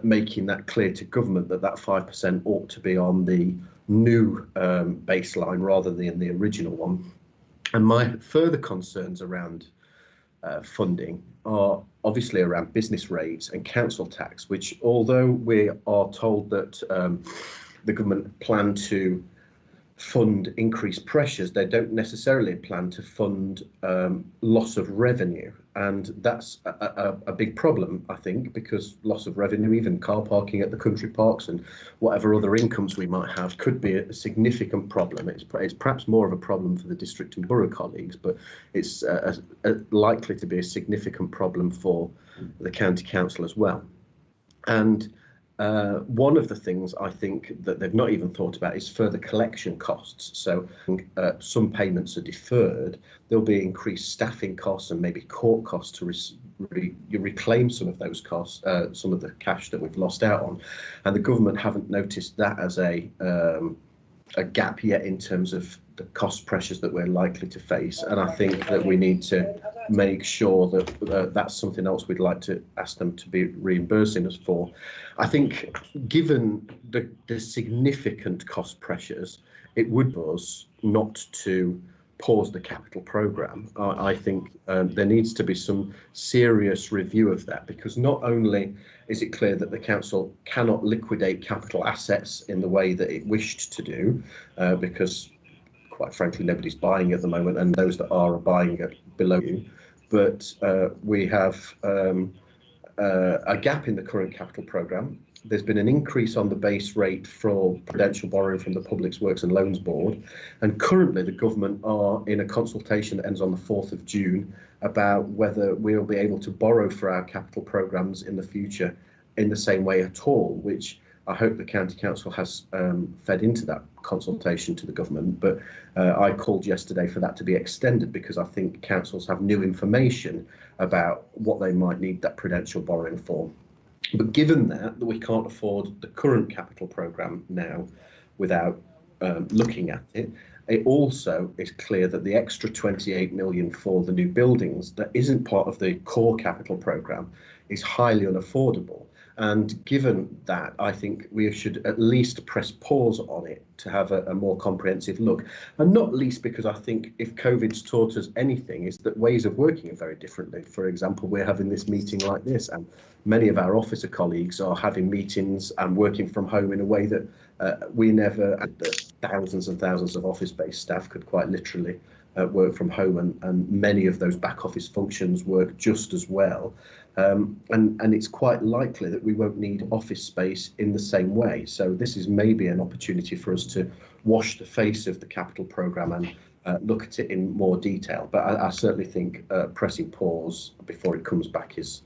making that clear to government that that 5% ought to be on the new baseline rather than the original one. And my further concerns around funding are obviously around business rates and council tax, which, although we are told that the government plan to fund increased pressures, they don't necessarily plan to fund loss of revenue. And that's a big problem, I think, because loss of revenue, even car parking at the country parks and whatever other incomes we might have, could be a significant problem. It's perhaps more of a problem for the district and borough colleagues, but it's likely to be a significant problem for the county council as well. And one of the things I think that they've not even thought about is further collection costs. So some payments are deferred. There'll be increased staffing costs and maybe court costs to reclaim some of those costs, some of the cash that we've lost out on. And the government haven't noticed that as a gap yet in terms of the cost pressures that we're likely to face. And I think that we need to make sure that that's something else we'd like to ask them to be reimbursing us for. I think given the significant cost pressures, it would be us not to pause the capital programme. I think there needs to be some serious review of that, because not only is it clear that the council cannot liquidate capital assets in the way that it wished to do, because quite frankly nobody's buying at the moment, and those that are buying at below you, but we have a gap in the current capital programme. There's been an increase on the base rate for prudential borrowing from the Public Works and Loans Board, and currently the government are in a consultation that ends on the 4th of June about whether we'll be able to borrow for our capital programmes in the future in the same way at all, which I hope the County Council has fed into that consultation to the government. But I called yesterday for that to be extended, because I think councils have new information about what they might need that prudential borrowing for. But given that we can't afford the current capital programme now without looking at it, it also is clear that the extra 28 million for the new buildings that isn't part of the core capital programme is highly unaffordable. And given that, I think we should at least press pause on it to have a more comprehensive look. And not least because I think if COVID's taught us anything, is that ways of working are very differently. For example, we're having this meeting like this, and many of our officer colleagues are having meetings and working from home in a way that we never, thousands and thousands of office-based staff could quite literally work from home, and many of those back office functions work just as well. And it's quite likely that we won't need office space in the same way. So this is maybe an opportunity for us to wash the face of the capital programme and look at it in more detail. But I certainly think pressing pause before it comes back is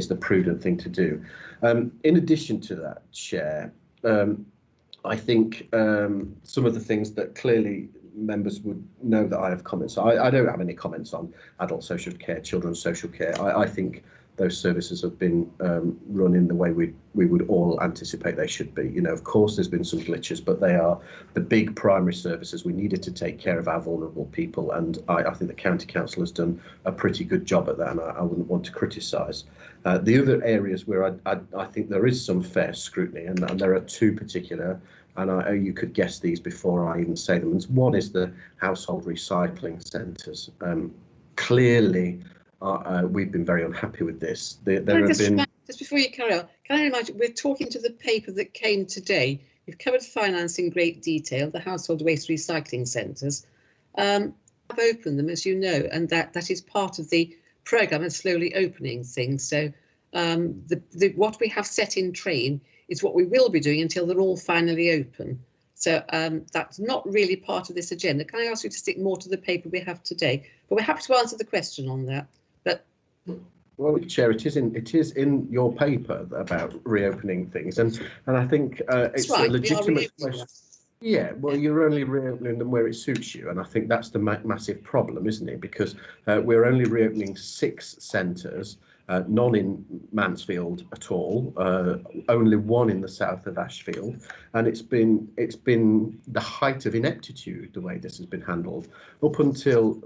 the prudent thing to do. In addition to that, Chair, I think some of the things that clearly members would know that I have comments. I don't have any comments on adult social care, children's social care. I think those services have been run in the way we would all anticipate they should be. You know, of course, there's been some glitches, but they are the big primary services. We needed to take care of our vulnerable people, and I think the County Council has done a pretty good job at that, and I wouldn't want to criticise. The other areas where I think there is some fair scrutiny, and there are two particular, and you could guess these before I even say them. One is the household recycling centres. Clearly, we've been very unhappy with this. Just before you carry on, can I remind you, we're talking to the paper that came today. We've covered finance in great detail, the household waste recycling centres. I've opened them, as you know, and that is part of the programme and slowly opening things. So what we have set in train is what we will be doing until they're all finally open. So that's not really part of this agenda. Can I ask you to stick more to the paper we have today? But we're happy to answer the question on that. But well, Chair, it is in your paper about reopening things, and I think it's right, a legitimate question. Yeah, well, you're only reopening them where it suits you, and I think that's the massive problem, isn't it? Because we're only reopening 6 centres, none in Mansfield at all, only one in the south of Ashfield, and it's been the height of ineptitude the way this has been handled. Up until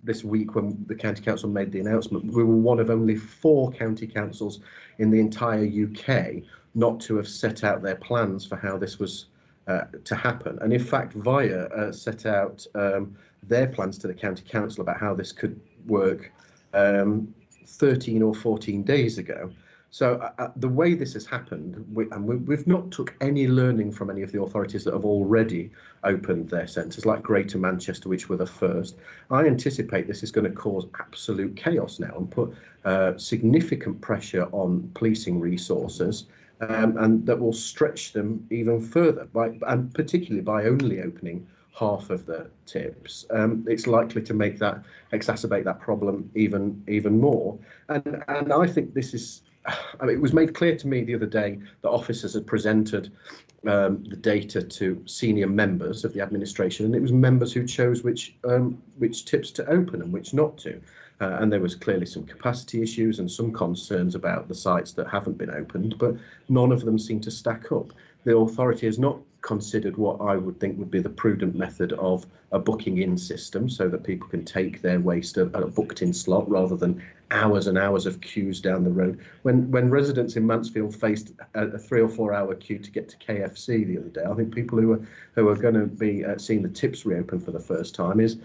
this week, when the County Council made the announcement, we were one of only 4 county councils in the entire UK not to have set out their plans for how this was to happen. And in fact, VIA set out their plans to the County Council about how this could work 13 or 14 days ago. So the way this has happened, we've not took any learning from any of the authorities that have already opened their centres, like Greater Manchester, which were the first. I anticipate this is going to cause absolute chaos now and put significant pressure on policing resources, and that will stretch them even further, and particularly by only opening half of the tips. It's likely to make that exacerbate that problem even more. And I think this is. I mean, it was made clear to me the other day that officers had presented the data to senior members of the administration, and it was members who chose which tips to open and which not to. And there was clearly some capacity issues and some concerns about the sites that haven't been opened, but none of them seem to stack up. The authority has not considered what I would think would be the prudent method of a booking in system, so that people can take their waste at a booked in slot rather than hours and hours of queues down the road. When residents in Mansfield faced a 3 or 4 hour queue to get to KFC the other day, I think people who are going to be seeing the tips reopen for the first time is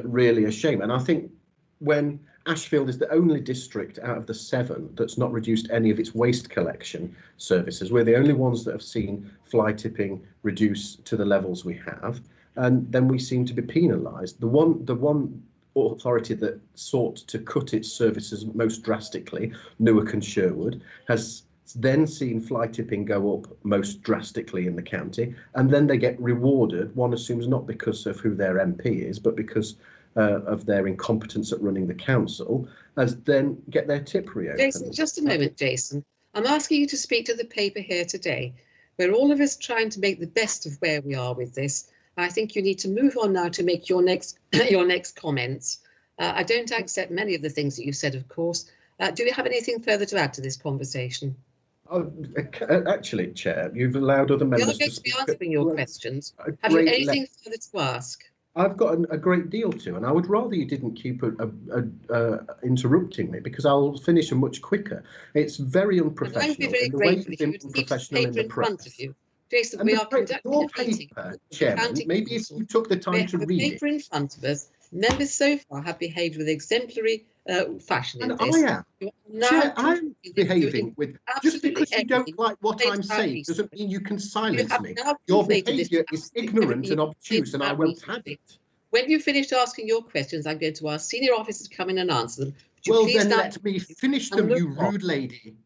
really a shame. And I think when Ashfield is the only district out of the 7 that's not reduced any of its waste collection services. We're the only ones that have seen fly tipping reduce to the levels we have, and then we seem to be penalised. The one authority that sought to cut its services most drastically, Newark and Sherwood, has then seen fly tipping go up most drastically in the county, and then they get rewarded, one assumes not because of who their MP is, but because of their incompetence at running the council, as then get their tip reopened. Jason, just a moment, Jason. I'm asking you to speak to the paper here today. We're all of us trying to make the best of where we are with this. I think you need to move on now to make your next comments. I don't accept many of the things that you said, of course. Do you have anything further to add to this conversation? Actually, Chair, you've allowed other members to speak. You're going to be answering your questions. Have you anything further to ask? I've got a great deal to, and I would rather you didn't keep interrupting me, because I'll finish them much quicker. It's very unprofessional. I'd be very grateful if you would keep the paper in front of you. Jason, we are conducting a meeting. Chairman, maybe if you took the time to read it. We have a paper in front of us. Members so far have behaved with exemplary fashion in this. I am. Chair, I'm behaving with, just because you don't like what I'm saying doesn't mean you can silence me. Your behaviour is ignorant and obtuse, and I won't have it. When you've finished asking your questions, I'm going to ask senior officers to come in and answer them. Well, then let me finish them, you rude lady.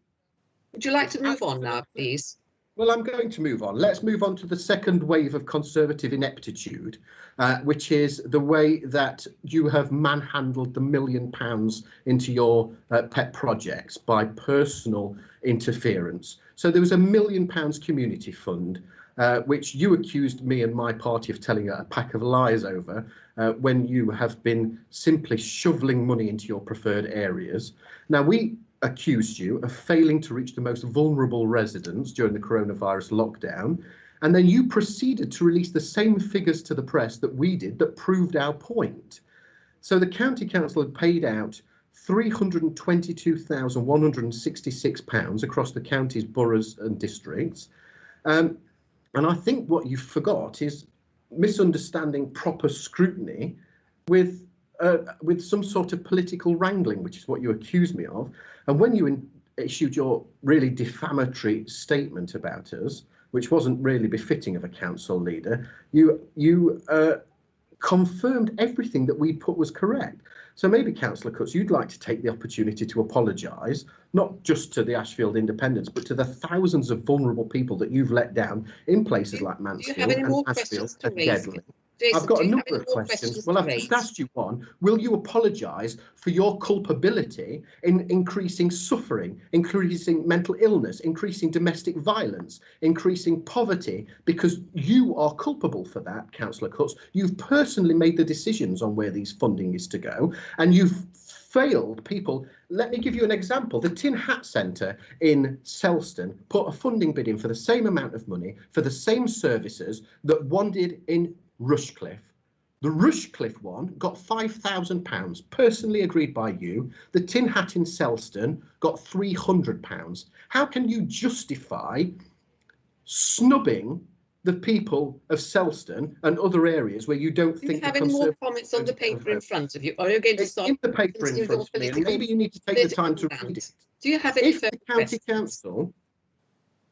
Would you like to move on now, please? Well, I'm going to move on. Let's move on to the second wave of Conservative ineptitude, which is the way that you have manhandled the £1 million into your pet projects by personal interference. So there was a £1 million community fund, which you accused me and my party of telling a pack of lies over, when you have been simply shoveling money into your preferred areas. Now, we accused you of failing to reach the most vulnerable residents during the coronavirus lockdown, and then you proceeded to release the same figures to the press that we did that proved our point. So the County Council had paid out £322,166 across the county's boroughs and districts, and I think what you forgot is misunderstanding proper scrutiny with some sort of political wrangling, which is what you accused me of. And when you issued your really defamatory statement about us, which wasn't really befitting of a council leader, you confirmed everything that we put was correct. So maybe, Councillor Cutts, you'd like to take the opportunity to apologise, not just to the Ashfield Independents, but to the thousands of vulnerable people that you've let down in places like Mansfield and Ashfield and Gedling. I've got a number of questions. Well, I've just asked you one. Will you apologise for your culpability in increasing suffering, increasing mental illness, increasing domestic violence, increasing poverty? Because you are culpable for that, Councillor Cutts. You've personally made the decisions on where these funding is to go, and you've failed people. Let me give you an example. The Tin Hat Centre in Selston put a funding bid in for the same amount of money for the same services that one did in Rushcliffe. The Rushcliffe one got £5,000, personally agreed by you. The Tin Hat in Selston got £300. How can you justify snubbing the people of Selston and other areas where you don't Do think you have any more comments on the paper in front of you? Or are you going to start in the paper in front of me, and maybe you need to take the time to read it. Do you have any If the county council,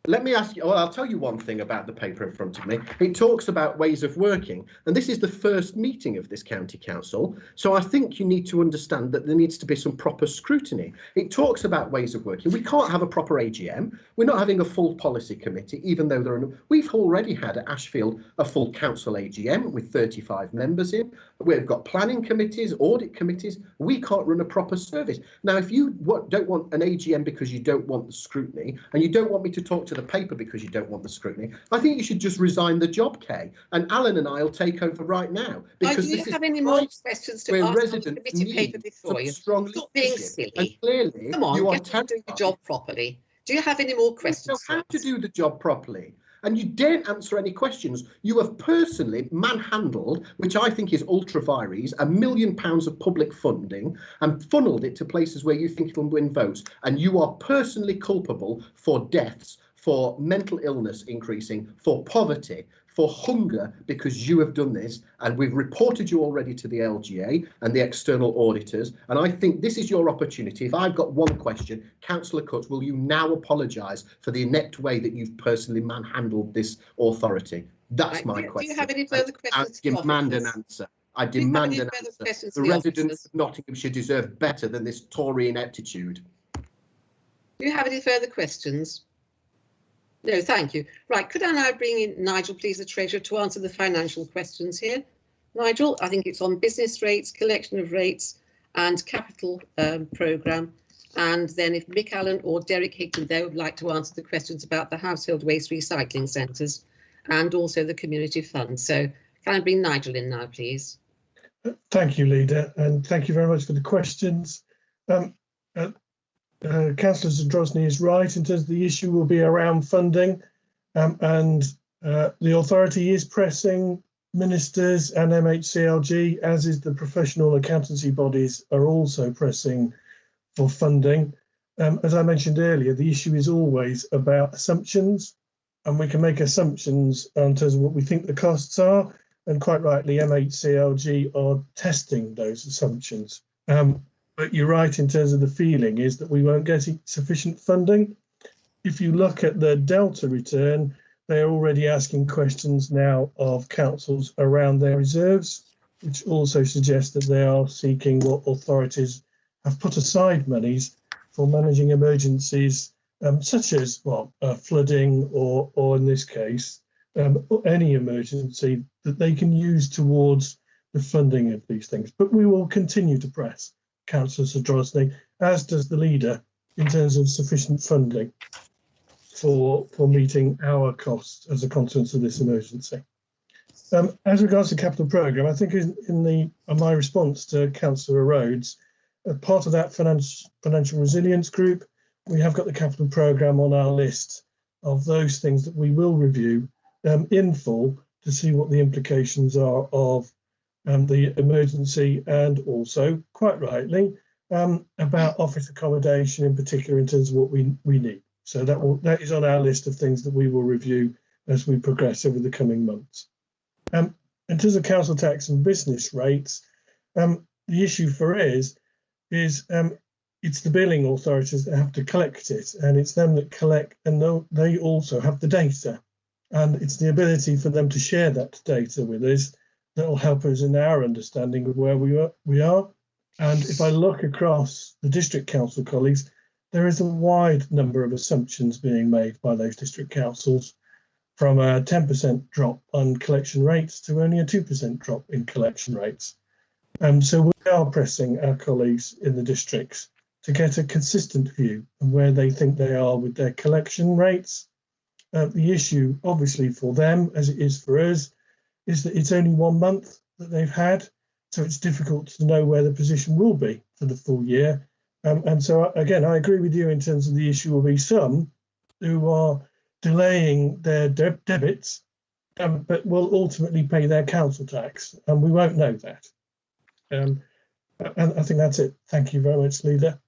let me ask you, well, I'll tell you one thing about the paper in front of me. It talks about ways of working, and this is the first meeting of this county council. So I think you need to understand that there needs to be some proper scrutiny. It talks about ways of working. We can't have a proper AGM. We're not having a full policy committee, even though we've already had at Ashfield a full council AGM with 35 members in. We've got planning committees, audit committees. We can't run a proper service. Now, if you don't want an AGM because you don't want the scrutiny, and you don't want me to talk to the paper because you don't want the scrutiny, I think you should just resign the job, Kay. And Alan and I will take over right now. Because do you have any more questions to ask on the committee paper before you? Stop being silly. And clearly, come on, you are get to do your job properly. Do you have any more questions? You know how to do the job properly. And you daren't answer any questions. You have personally manhandled, which I think is ultra vires, £1 million of public funding and funneled it to places where you think it'll win votes. And you are personally culpable for deaths, for mental illness increasing, for poverty, for hunger, because you have done this. And we've reported you already to the LGA and the external auditors. And I think this is your opportunity. If I've got one question, Councillor Cutts, will you now apologise for the inept way that you've personally manhandled this authority? That's my question. Do you have any further questions? I demand an answer. I demand an answer. The residents of Nottinghamshire deserve better than this Tory ineptitude. Do you have any further questions? No, thank you. Right, could I now bring in Nigel, please, the Treasurer, to answer the financial questions here? Nigel, I think it's on business rates, collection of rates and capital programme. And then if Mick Allen or Derek Higton there would like to answer the questions about the household waste recycling centres and also the community fund. So can I bring Nigel in now, please? Thank you, Leader, and thank you very much for the questions. Councillor Zadrozny is right in terms of the issue will be around funding, and the authority is pressing ministers and MHCLG, as is the professional accountancy bodies, are also pressing for funding. As I mentioned earlier, the issue is always about assumptions, and we can make assumptions in terms of what we think the costs are, and quite rightly MHCLG are testing those assumptions. But you're right in terms of the feeling is that we won't get sufficient funding. If you look at the Delta return, they're already asking questions now of councils around their reserves, which also suggests that they are seeking what authorities have put aside monies for managing emergencies, such as flooding or in this case, any emergency that they can use towards the funding of these things. But we will continue to press Councillor Zadrozny, as does the Leader, in terms of sufficient funding for meeting our costs as a consequence of this emergency. As regards to the capital programme, I think in my response to Councillor Rhodes, part of that financial resilience group, we have got the capital programme on our list of those things that we will review in full to see what the implications are of the emergency, and also, quite rightly, about office accommodation in particular in terms of what we need. So that is on our list of things that we will review as we progress over the coming months. In terms of council tax and business rates, the issue for us is it's the billing authorities that have to collect it, and it's them that collect, and they also have the data, and it's the ability for them to share that data with us that will help us in our understanding of where we are. And if I look across the district council colleagues, there is a wide number of assumptions being made by those district councils, from a 10% drop on collection rates to only a 2% drop in collection rates. So we are pressing our colleagues in the districts to get a consistent view of where they think they are with their collection rates. The issue, obviously, for them, as it is for us, is that it's only 1 month that they've had, so it's difficult to know where the position will be for the full year. And so, again, I agree with you in terms of the issue will be some who are delaying their debits, but will ultimately pay their council tax, and we won't know that. And I think that's it. Thank you very much, Leader.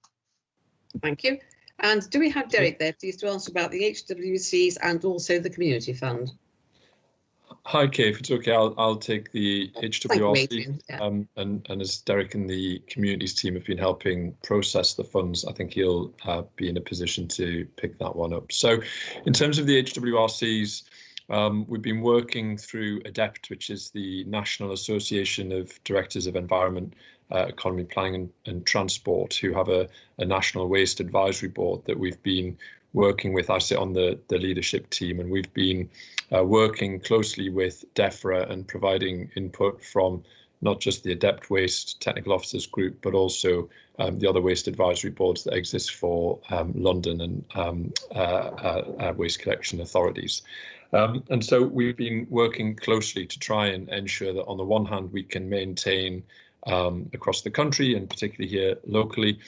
Thank you. And do we have Derek there, please, to answer about the HWCs and also the Community Fund? Hi, Kay, if it's okay, I'll take the HWRC, Yeah. and as Derek and the communities team have been helping process the funds, I think he'll be in a position to pick that one up. So in terms of the HWRCs, we've been working through ADEPT, which is the National Association of Directors of Environment, Economy, Planning and Transport, who have a National Waste Advisory Board that we've been working with. I sit on the leadership team, and we've been working closely with DEFRA and providing input from not just the ADEPT Waste Technical Officers Group, but also the other waste advisory boards that exist for London and waste collection authorities. And so we've been working closely to try and ensure that on the one hand we can maintain across the country, and particularly here locally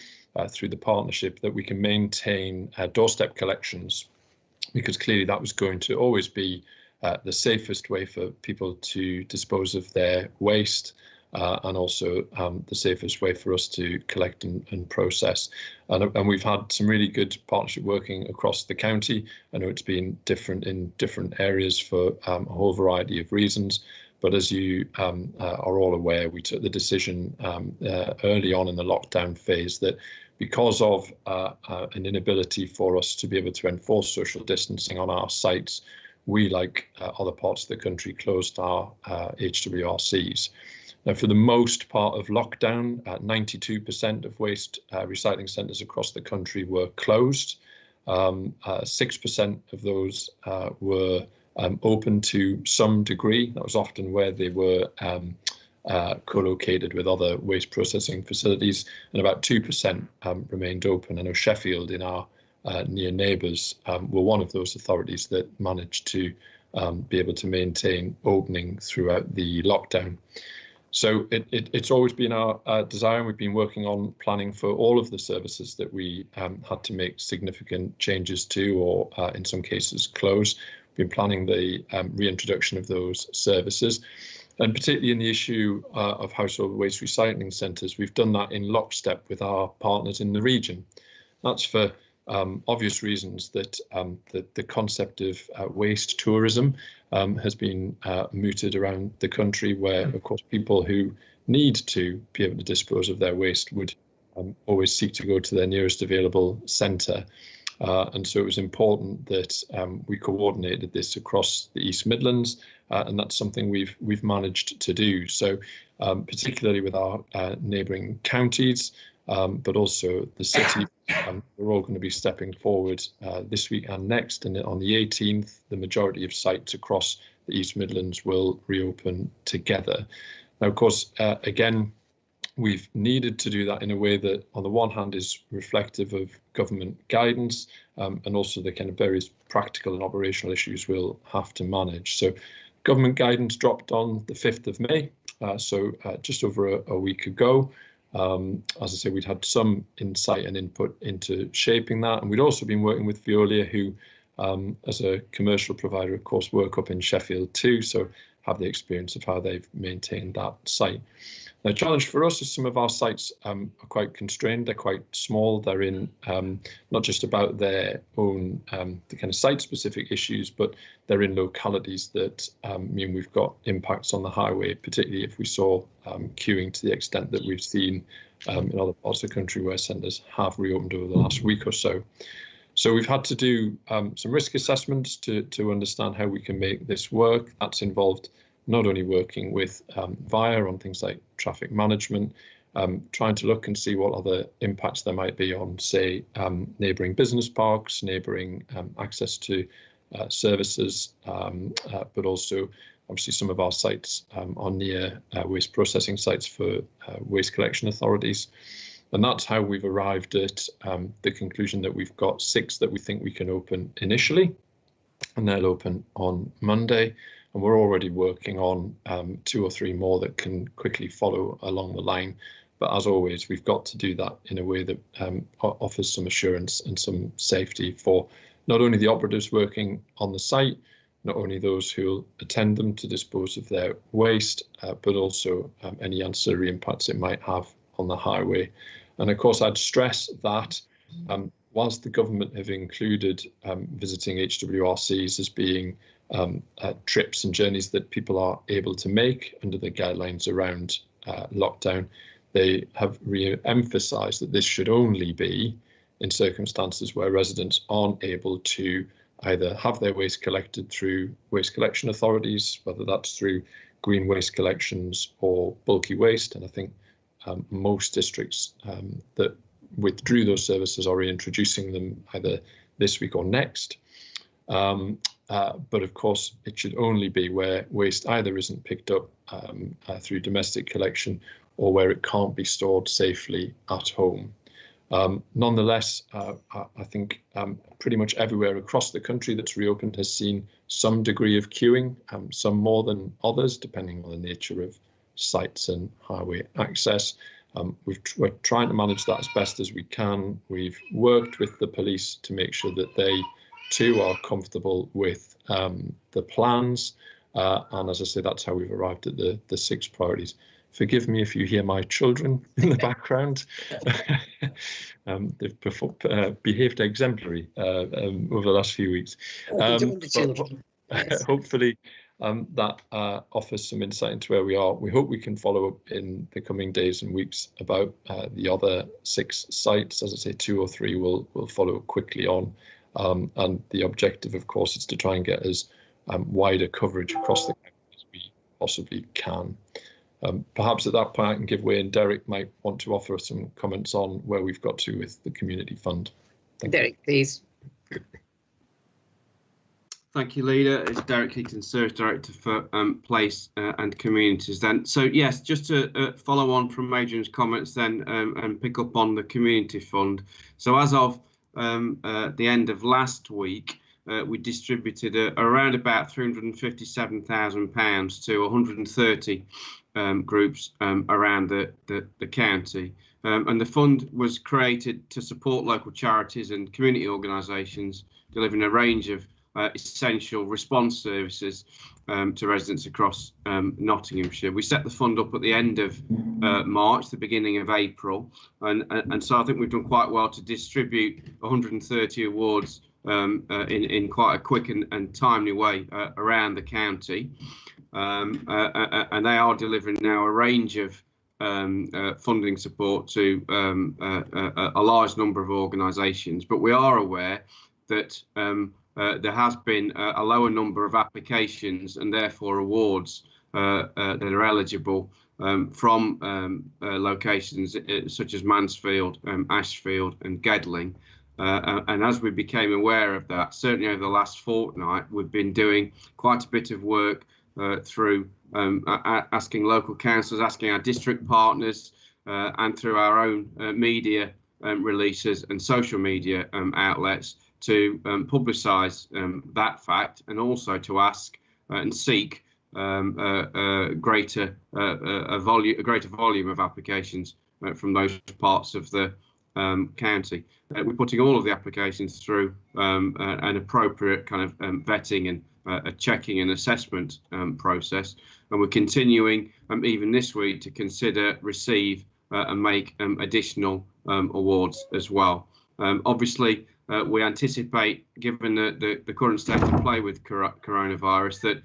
through the partnership, that we can maintain doorstep collections, because clearly that was going to always be the safest way for people to dispose of their waste, and also the safest way for us to collect and process. And we've had some really good partnership working across the county. I know it's been different in different areas for a whole variety of reasons. But as you are all aware, we took the decision early on in the lockdown phase that because of an inability for us to be able to enforce social distancing on our sites, we, like other parts of the country, closed our HWRCs. Now, for the most part of lockdown, 92% of waste recycling centres across the country were closed. 6% of those were open to some degree. That was often where they were co-located with other waste processing facilities, and about 2% remained open. I know Sheffield, in our near neighbours, were one of those authorities that managed to be able to maintain opening throughout the lockdown. So it's always been our desire, and we've been working on planning for all of the services that we had to make significant changes to, or in some cases close. We've been planning the reintroduction of those services. And particularly in the issue of household waste recycling centres, we've done that in lockstep with our partners in the region. That's for obvious reasons that the concept of waste tourism has been mooted around the country, where, of course, people who need to be able to dispose of their waste would always seek to go to their nearest available centre. And so it was important that we coordinated this across the East Midlands, and that's something we've managed to do. So particularly with our neighbouring counties, but also the city, we're all going to be stepping forward this week and next. And on the 18th, the majority of sites across the East Midlands will reopen together. Now, of course, again, we've needed to do that in a way that, on the one hand, is reflective of government guidance, and also the kind of various practical and operational issues we'll have to manage. So government guidance dropped on the 5th of May, so just over a week ago. As I say, we'd had some insight and input into shaping that, and we'd also been working with Veolia, who, as a commercial provider, of course, work up in Sheffield too, so have the experience of how they've maintained that site. The challenge for us is some of our sites are quite constrained. They're quite small. They're in not just about their own the kind of site-specific issues, but they're in localities that mean we've got impacts on the highway, particularly if we saw queuing to the extent that we've seen in other parts of the country where centres have reopened over the last week or so. So we've had to do some risk assessments to understand how we can make this work. That's involved not only working with VIA on things like traffic management, trying to look and see what other impacts there might be on, say, neighbouring business parks, neighbouring access to services, but also obviously some of our sites are near waste processing sites for waste collection authorities. And that's how we've arrived at the conclusion that we've got 6 that we think we can open initially, and they'll open on Monday. And we're already working on 2 or 3 more that can quickly follow along the line. But as always, we've got to do that in a way that offers some assurance and some safety for not only the operatives working on the site, not only those who'll attend them to dispose of their waste, but also any ancillary impacts it might have on the highway. And of course, I'd stress that whilst the government have included visiting HWRCs as being trips and journeys that people are able to make under the guidelines around lockdown. They have re-emphasised that this should only be in circumstances where residents aren't able to either have their waste collected through waste collection authorities, whether that's through green waste collections or bulky waste. And I think most districts that withdrew those services are reintroducing them either this week or next. But of course, it should only be where waste either isn't picked up through domestic collection or where it can't be stored safely at home. Nonetheless, I think pretty much everywhere across the country that's reopened has seen some degree of queuing, some more than others, depending on the nature of sites and highway access. We're trying to manage that as best as we can. We've worked with the police to make sure that they too are comfortable with the plans. And as I say, that's how we've arrived at the 6 priorities. Forgive me if you hear my children in the background. They've behaved exemplary over the last few weeks. Hopefully that offers some insight into where we are. We hope we can follow up in the coming days and weeks about the other 6 sites. As I say, 2 or 3 will follow quickly on. And the objective, of course, is to try and get as wider coverage across the country as we possibly can. Perhaps at that point I can give way, and Derek might want to offer some comments on where we've got to with the community fund. Derek, please. Thank you, Leader. It's Derek Heaton, Service Director for Place and Communities. Then, so yes, just to follow on from Adrian's comments then, and pick up on the community fund. So as of the end of last week, we distributed around about £357,000 to 130 groups around the county. And the fund was created to support local charities and community organisations delivering a range of essential response services to residents across Nottinghamshire. We set the fund up at the end of March, the beginning of April, and so I think we've done quite well to distribute 130 awards in quite a quick and timely way around the county. And they are delivering now a range of funding support to a large number of organisations, but we are aware that there has been a lower number of applications and therefore awards that are eligible from locations such as Mansfield, Ashfield and Gedling. And as we became aware of that, certainly over the last fortnight, we've been doing quite a bit of work through asking local councils, asking our district partners, and through our own media releases and social media outlets to publicise that fact, and also to ask and seek a greater volume of applications from those parts of the county. We're putting all of the applications through an appropriate kind of vetting and a checking and assessment process, and we're continuing even this week to consider, receive and make additional awards as well. Obviously, we anticipate, given the current state of play with coronavirus,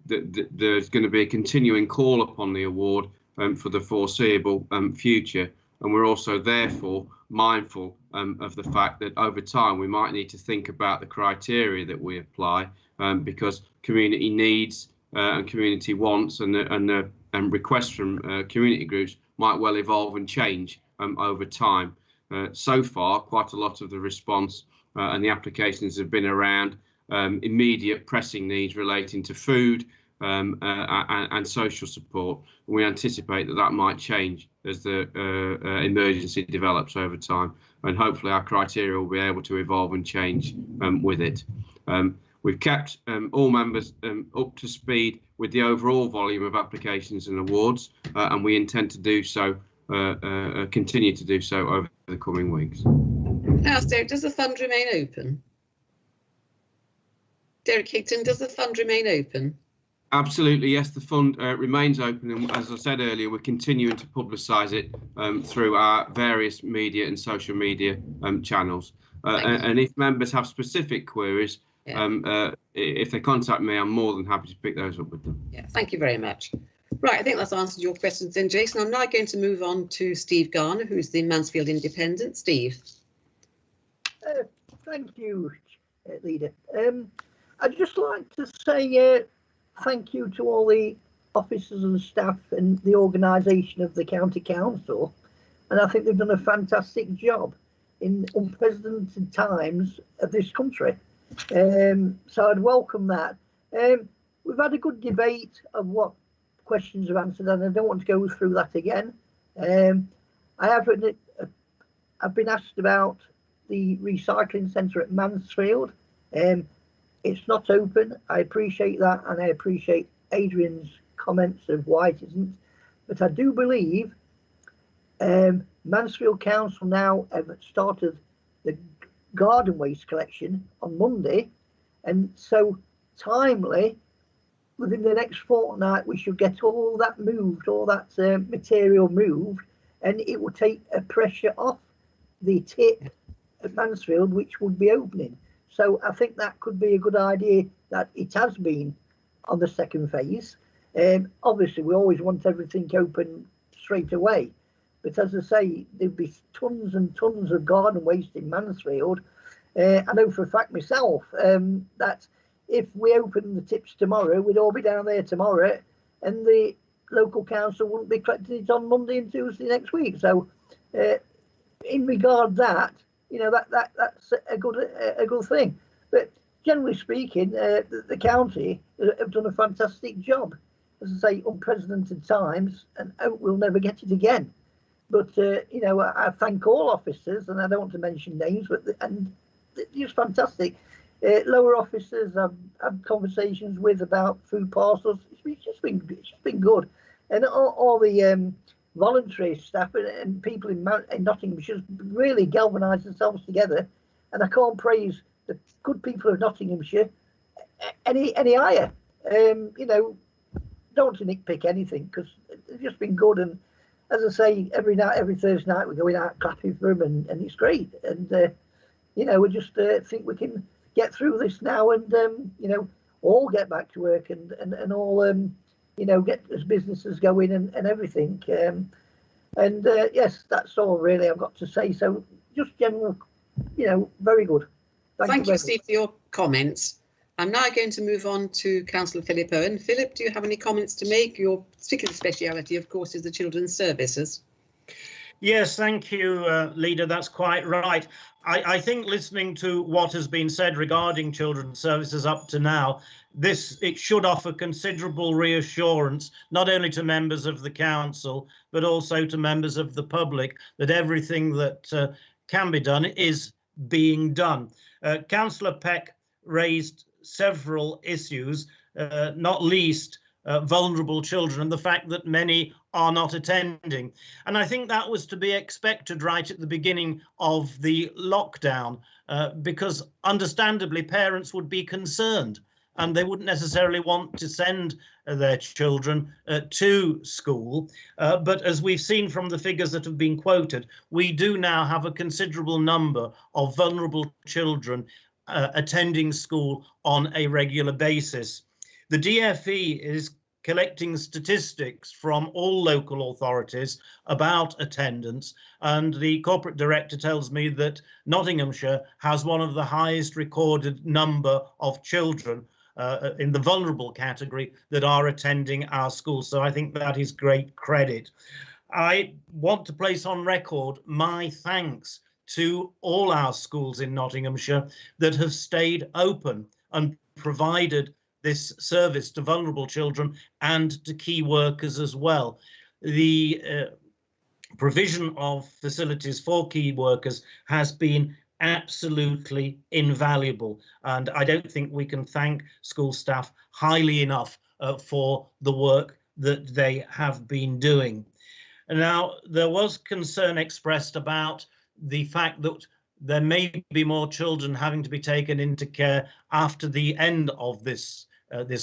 that there's going to be a continuing call upon the award for the foreseeable future. And we're also therefore mindful of the fact that over time we might need to think about the criteria that we apply, because community needs and community wants and requests from community groups might well evolve and change over time. So far, quite a lot of the response and the applications have been around immediate pressing needs relating to food and social support. We anticipate that might change as the emergency develops over time, and hopefully our criteria will be able to evolve and change with it. We've kept all members up to speed with the overall volume of applications and awards, and we intend to do so, continue to do so over the coming weeks. Now, Derek, does the fund remain open? Derek Higton, does the fund remain open? Absolutely, yes, the fund remains open, and as I said earlier, we're continuing to publicise it through our various media and social media channels. And if members have specific queries, if they contact me, I'm more than happy to pick those up with them. Yeah, thank you very much. Right, I think that's answered your questions then, Jason. I'm now going to move on to Steve Garner, who's the Mansfield Independent. Steve. Thank you, Leader. I'd just like to say thank you to all the officers and staff and the organisation of the County Council. And I think they've done a fantastic job in unprecedented times of this country. So I'd welcome that. We've had a good debate of what questions are answered, and I don't want to go through that again. I've been asked about the recycling centre at Mansfield. It's not open. I appreciate that, and I appreciate Adrian's comments of why it isn't. But I do believe Mansfield Council now have started the garden waste collection on Monday, and so timely, within the next fortnight we should get all that moved, all that material moved, and it will take a pressure off the tip at Mansfield, which would be opening. So I think that could be a good idea, that it has been on the second phase. Obviously we always want everything open straight away, but as I say, there'd be tons and tons of garden waste in Mansfield. I know for a fact myself that if we open the tips tomorrow, we'd all be down there tomorrow, and the local council wouldn't be collecting it on Monday and Tuesday next week. So in regard that, you know, that's a good thing. But generally speaking, the county have done a fantastic job. As I say, unprecedented times, and hope we'll never get it again. But you know, I thank all officers, and I don't want to mention names, but and just fantastic. Lower officers I've had conversations with about food parcels. It's just been good, and all the voluntary staff and people in Nottinghamshire really galvanised themselves together, and I can't praise the good people of Nottinghamshire any higher. You know, don't want to nitpick anything, because it's just been good. And as I say, every Thursday night we're going out clapping for them, and it's great. And you know, we just think we can get through this now, and you know, all get back to work, and all you know, get as businesses going and everything. And yes, that's all really I've got to say. So just general, you know, very good. Thank you, Steve, for your comments. I'm now going to move on to Councillor Philip Owen. Philip, do you have any comments to make? Your particular speciality, of course, is the children's services. Yes, thank you, Leader. That's quite right. I think listening to what has been said regarding children's services up to now, it should offer considerable reassurance, not only to members of the council, but also to members of the public, that everything that can be done is being done. Councillor Peck raised several issues, not least vulnerable children, and the fact that many are not attending. And I think that was to be expected right at the beginning of the lockdown, because understandably parents would be concerned, and they wouldn't necessarily want to send their children to school. But as we've seen from the figures that have been quoted, we do now have a considerable number of vulnerable children attending school on a regular basis. The DFE is collecting statistics from all local authorities about attendance, and the corporate director tells me that Nottinghamshire has one of the highest recorded number of children in the vulnerable category that are attending our schools. So I think that is great credit. I want to place on record my thanks to all our schools in Nottinghamshire that have stayed open and provided this service to vulnerable children and to key workers as well. The provision of facilities for key workers has been absolutely invaluable, and I don't think we can thank school staff highly enough for the work that they have been doing. Now, there was concern expressed about the fact that there may be more children having to be taken into care after the end of this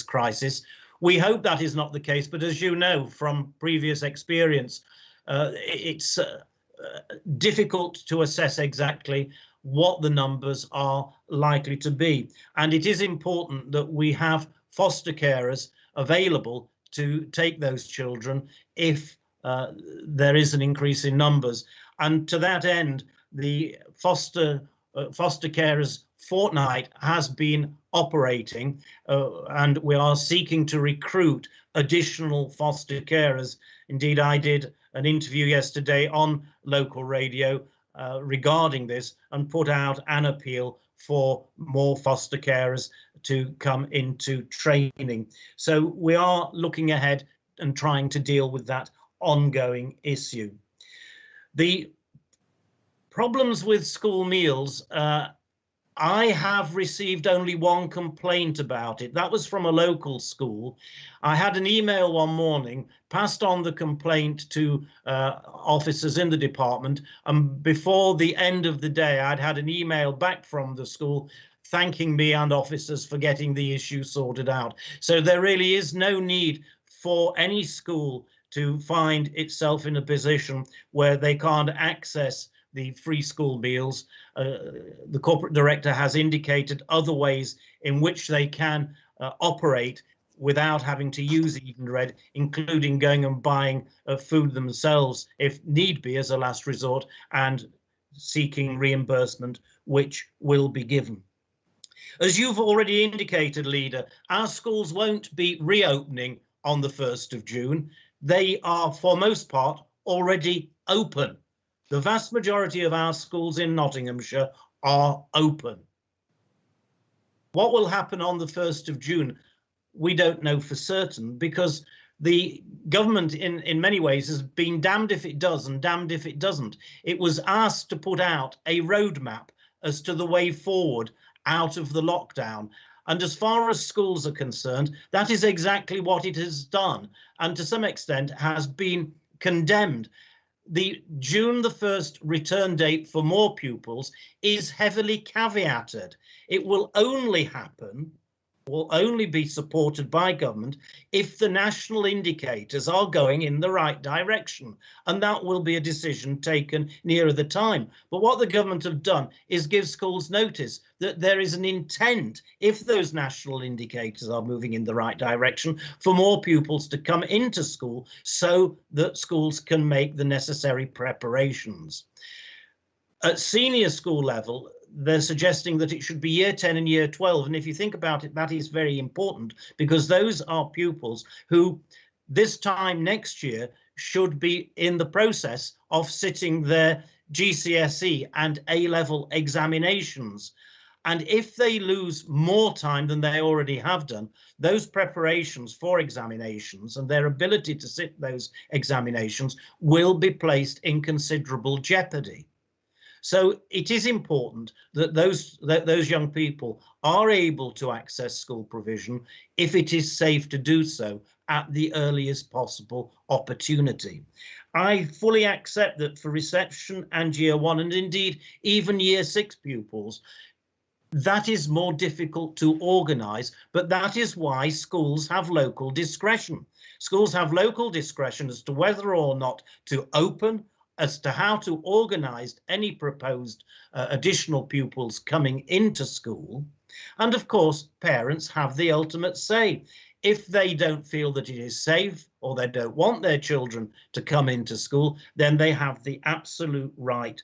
crisis. We hope that is not the case, but as you know from previous experience, it's difficult to assess exactly what the numbers are likely to be. And it is important that we have foster carers available to take those children if there is an increase in numbers. And to that end, the foster carers fortnight has been operating, and we are seeking to recruit additional foster carers. Indeed, I did an interview yesterday on local radio regarding this and put out an appeal for more foster carers to come into training. So we are looking ahead and trying to deal with that ongoing issue. The problems with school meals, I have received only one complaint about it. That was from a local school. I had an email one morning, passed on the complaint to officers in the department, and before the end of the day, I'd had an email back from the school thanking me and officers for getting the issue sorted out. So there really is no need for any school to find itself in a position where they can't access the free school meals. The corporate director has indicated other ways in which they can operate without having to use Edenred, including going and buying food themselves if need be as a last resort, and seeking reimbursement, which will be given. As you've already indicated, Leader, our schools won't be reopening on the 1st of June. They are, for most part, already open. The vast majority of our schools in Nottinghamshire are open. What will happen on the 1st of June, we don't know for certain, because the government in many ways has been damned if it does and damned if it doesn't. It was asked to put out a roadmap as to the way forward out of the lockdown. And as far as schools are concerned, that is exactly what it has done, and to some extent has been condemned. The June the 1st return date for more pupils is heavily caveated. It will only happen, will only be supported by government if the national indicators are going in the right direction, and that will be a decision taken nearer the time. But what the government have done is give schools notice that there is an intent, if those national indicators are moving in the right direction, for more pupils to come into school so that schools can make the necessary preparations. At senior school level, they're suggesting that it should be year 10 and year 12. And if you think about it, that is very important, because those are pupils who this time next year should be in the process of sitting their GCSE and A-level examinations. And if they lose more time than they already have done, those preparations for examinations and their ability to sit those examinations will be placed in considerable jeopardy. So it is important that those young people are able to access school provision if it is safe to do so at the earliest possible opportunity. I fully accept that for reception and year 1, and indeed even year 6 pupils, that is more difficult to organise, but that is why schools have local discretion. Schools have local discretion as to whether or not to open, as to how to organise any proposed additional pupils coming into school. And of course, parents have the ultimate say. If they don't feel that it is safe, or they don't want their children to come into school, then they have the absolute right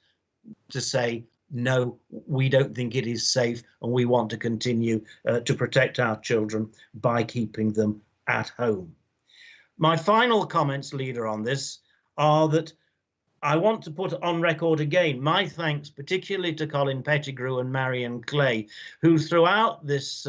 to say, no, we don't think it is safe, and we want to continue to protect our children by keeping them at home. My final comments, Leader, on this are that I want to put on record again my thanks particularly to Colin Pettigrew and Marion Clay, who throughout this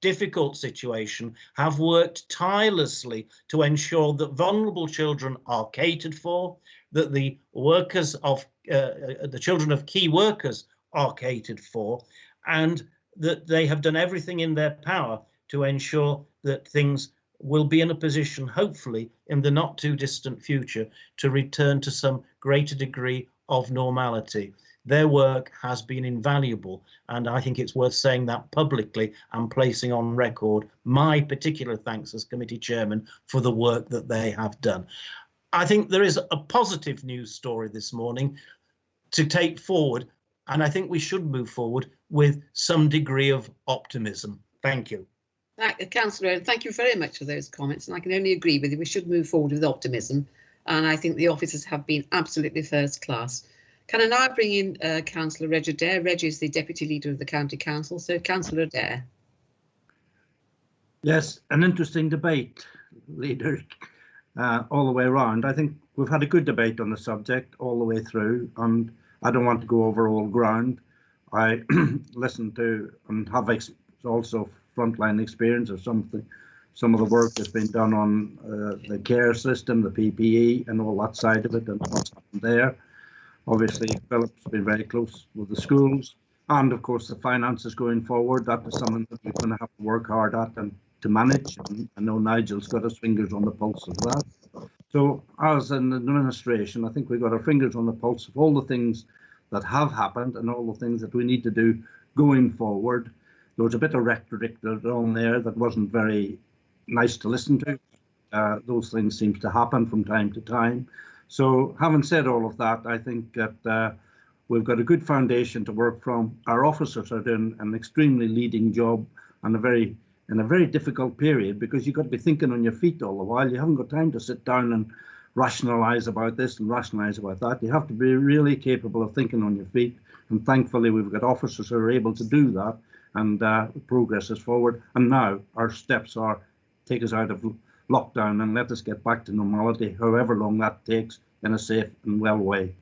difficult situation have worked tirelessly to ensure that vulnerable children are catered for, that the workers of the children of key workers are catered for, and that they have done everything in their power to ensure that things will be in a position, hopefully, in the not too distant future, to return to some greater degree of normality. Their work has been invaluable, and I think it's worth saying that publicly and placing on record my particular thanks as committee chairman for the work that they have done. I think there is a positive news story this morning to take forward and I think we should move forward with some degree of optimism. Thank you. Councillor, thank you very much for those comments, and I can only agree with you. We should move forward with optimism, and I think the officers have been absolutely first class. Can I now bring in Councillor Reg Adair? Reg is the Deputy Leader of the County Council, so Councillor Adair. Yes, an interesting debate, Leader, all the way around. I think we've had a good debate on the subject all the way through, and I don't want to go over old ground. I listened to and have also frontline experience of some of the work that's been done on the care system, the PPE and all that side of it and what's happened there. Obviously, Philip's been very close with the schools and, of course, the finances going forward. That is something that we're going to have to work hard at and to manage. And I know Nigel's got his fingers on the pulse of that. So as an administration, I think we've got our fingers on the pulse of all the things that have happened and all the things that we need to do going forward. There was a bit of rhetoric on there that wasn't very nice to listen to. Those things seem to happen from time to time. So having said all of that, I think that we've got a good foundation to work from. Our officers are doing an extremely leading job and in a very difficult period, because you've got to be thinking on your feet all the while. You haven't got time to sit down and rationalise about this and rationalise about that. You have to be really capable of thinking on your feet. And thankfully, we've got officers who are able to do that, and progress is forward. And now our steps are take us out of lockdown and let us get back to normality, however long that takes, in a safe and well way.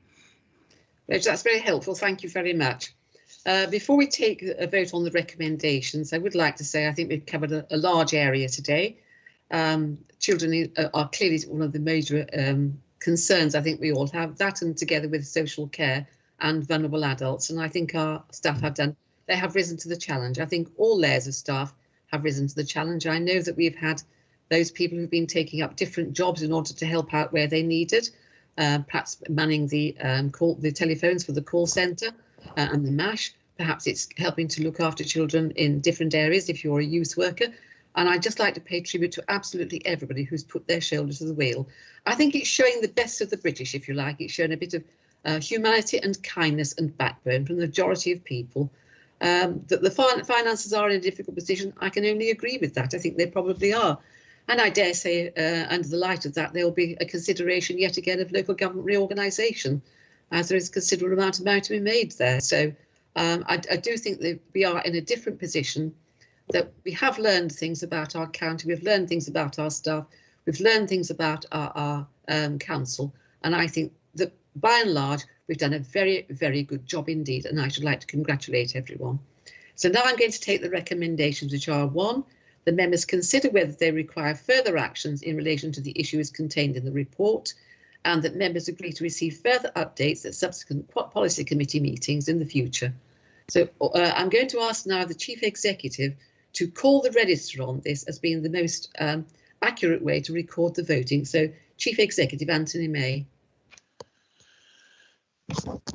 Reg, that's very helpful. Thank you very much. Before we take a vote on the recommendations, I would like to say I think we've covered a large area today. Children are clearly one of the major concerns I think we all have, that and together with social care and vulnerable adults. And I think our staff they have risen to the challenge. I think all layers of staff have risen to the challenge. I know that we've had those people who've been taking up different jobs in order to help out where they needed, perhaps manning the telephones for the call centre and the MASH. Perhaps it's helping to look after children in different areas if you're a youth worker. And I'd just like to pay tribute to absolutely everybody who's put their shoulder to the wheel. I think it's showing the best of the British, if you like. It's showing a bit of humanity and kindness and backbone from the majority of people. That the finances are in a difficult position, I can only agree with that. I think they probably are. And I dare say, under the light of that, there will be a consideration yet again of local government reorganisation, as there is a considerable amount to be made there. So I do think that we are in a different position, that we have learned things about our county, we've learned things about our staff, we've learned things about our council. And I think that by and large, we've done a very, very good job indeed. And I should like to congratulate everyone. So now I'm going to take the recommendations, which are: 1, the members consider whether they require further actions in relation to the issues contained in the report, and that members agree to receive further updates at subsequent policy committee meetings in the future. So I'm going to ask now the Chief Executive to call the register on this as being the most accurate way to record the voting. So Chief Executive Anthony May.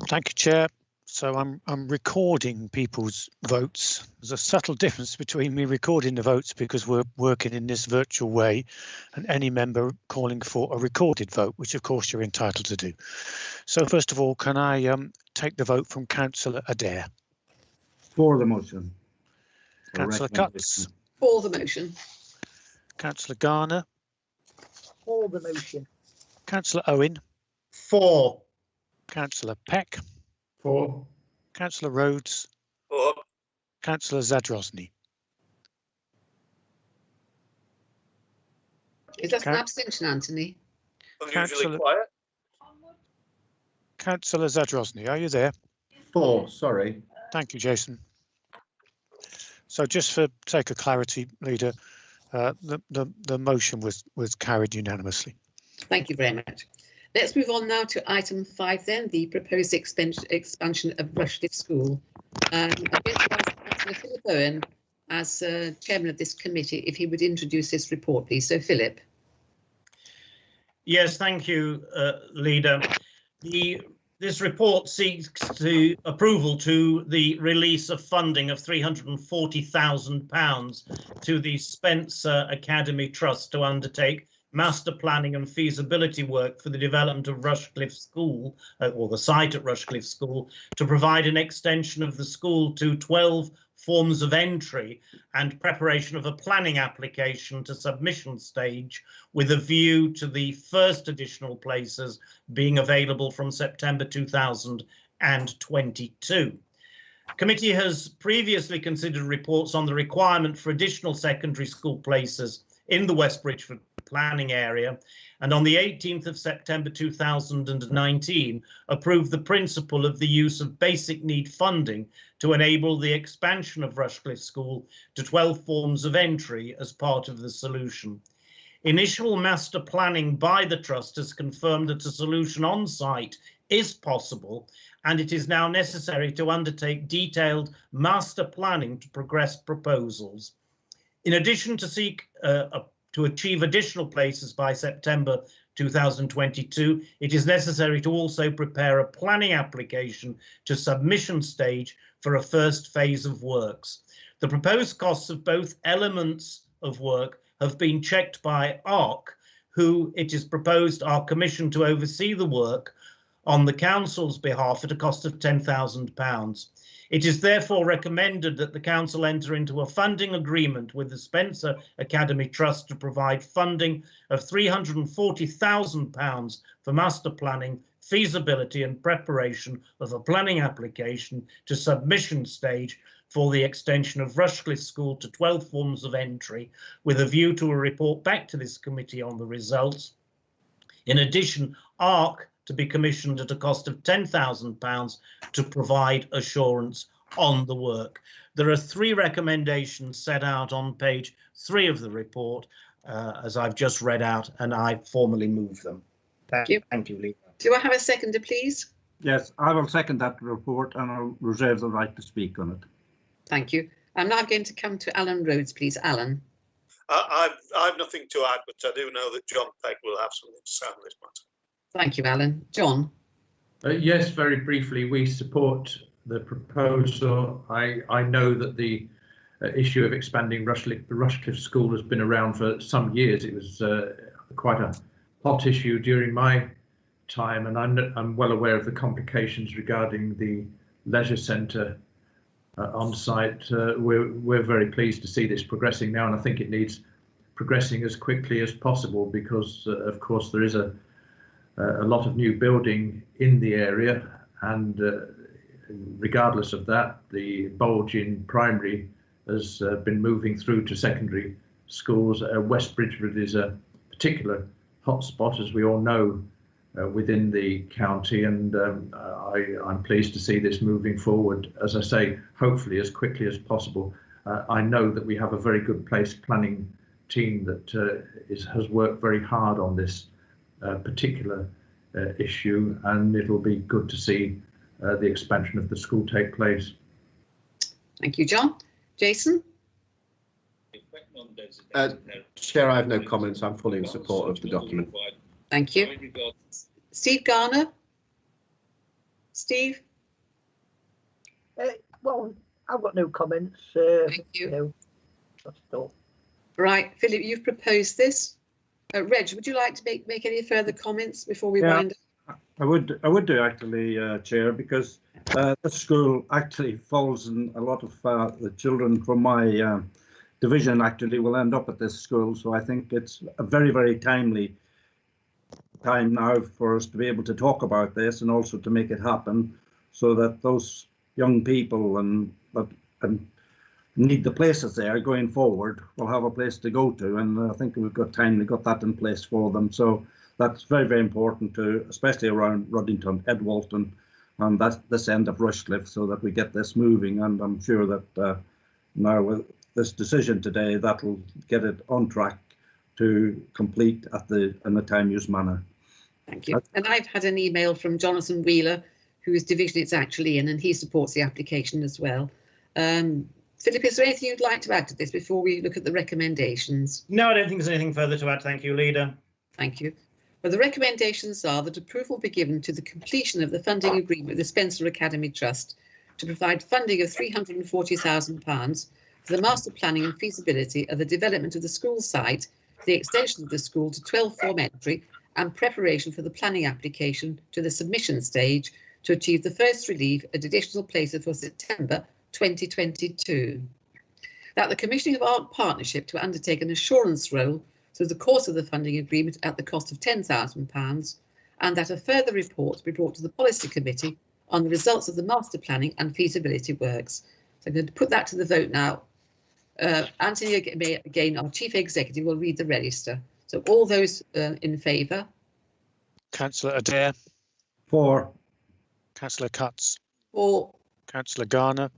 Thank you, Chair. So I'm recording people's votes. There's a subtle difference between me recording the votes, because we're working in this virtual way, and any member calling for a recorded vote, which of course you're entitled to do. So first of all, can I take the vote from Councillor Adair? For the motion. Councillor Cutts? For the motion. Councillor Garner? For the motion. Councillor Owen? For. Councillor Peck? For. Councillor Rhodes? For. Councillor Zadrozny? Is that an abstention, Anthony? Unusually quiet. Councillor Zadrozny, are you there? For, sorry. Thank you, Jason. So just for sake of clarity, Leader, the motion was carried unanimously. Thank you very much. Let's move on now to item 5 then, the proposed expansion of Rushcliffe School. I'm going to ask Councillor Philip Owen, as chairman of this committee, if he would introduce this report, please. So Philip. Yes, thank you, Leader. This report seeks approval to the release of funding of £340,000 to the Spencer Academy Trust to undertake master planning and feasibility work for the development of Rushcliffe School, or the site at Rushcliffe School, to provide an extension of the school to 12 forms of entry and preparation of a planning application to submission stage, with a view to the first additional places being available from September 2022. Committee has previously considered reports on the requirement for additional secondary school places in the West Bridgford planning area, and on the 18th of September 2019 approved the principle of the use of basic need funding to enable the expansion of Rushcliffe School to 12 forms of entry as part of the solution. Initial master planning by the Trust has confirmed that a solution on site is possible, and it is now necessary to undertake detailed master planning to progress proposals. In addition, to seek to achieve additional places by September 2022, it is necessary to also prepare a planning application to submission stage for a first phase of works. The proposed costs of both elements of work have been checked by ARC, who it is proposed are commissioned to oversee the work on the Council's behalf at a cost of £10,000. It is therefore recommended that the Council enter into a funding agreement with the Spencer Academy Trust to provide funding of £340,000 for master planning, feasibility and preparation of a planning application to submission stage for the extension of Rushcliffe School to 12 forms of entry, with a view to a report back to this committee on the results. In addition, ARC to be commissioned at a cost of £10,000 to provide assurance on the work. There are 3 recommendations set out on page 3 of the report, as I've just read out, and I formally move them. Thank you, Lee. Do I have a seconder, please? Yes, I will second that report and I'll reserve the right to speak on it. Thank you. I'm now going to come to Alan Rhodes, please. Alan. I've nothing to add, but I do know that John Peck will have something to say on this matter. Thank you, Alan. John? Yes, very briefly, we support the proposal. I know that the issue of expanding Rushcliffe School has been around for some years. It was quite a hot issue during my time, and I'm well aware of the complications regarding the leisure centre on site. We're very pleased to see this progressing now, and I think it needs progressing as quickly as possible because, of course, there is a lot of new building in the area, and regardless of that, the bulge in primary has been moving through to secondary schools. West Bridgford is a particular hotspot, as we all know, within the county, and I'm pleased to see this moving forward, as I say, hopefully as quickly as possible. I know that we have a very good place planning team that has worked very hard on this particular issue, and it'll be good to see the expansion of the school take place. Thank you, John. Jason? Chair, I have no comments. I'm fully in support of the document. Thank you. Steve Garner? Steve? Well, I've got no comments. Thank you. You know, that's all. Right, Philip, you've proposed this. Reg, would you like to make any further comments before we wind up? I would do actually, Chair, because this school actually falls in a lot of the children from my division actually will end up at this school. So I think it's a very, very timely time now for us to be able to talk about this and also to make it happen so that those young people and need the places there going forward will have a place to go to, and I think we've got time to got that in place for them. So that's very, very important to, especially around Ruddington, Edwalton, and that's this end of Rushcliffe, so that we get this moving. And I'm sure that now with this decision today, that'll get it on track to complete in a time-use manner. Thank you. And I've had an email from Jonathan Wheeler, whose division it's actually in, and he supports the application as well. Philip, is there anything you'd like to add to this before we look at the recommendations? No, I don't think there's anything further to add. Thank you, Leader. Thank you. Well, the recommendations are that approval be given to the completion of the funding agreement with the Spencer Academy Trust to provide funding of £340,000 for the master planning and feasibility of the development of the school site the extension of the school to 12 form entry and preparation for the planning application to the submission stage to achieve the first relief at additional places for September 2022. That the commissioning of ARC Partnership to undertake an assurance role through the course of the funding agreement at the cost of £10,000, and that a further report be brought to the Policy Committee on the results of the master planning and feasibility works. So I'm going to put that to the vote now. Anthony, again, our Chief Executive, will read the register. So all those in favour? Councillor Adair. For. Councillor Cutts. For. Councillor Garner.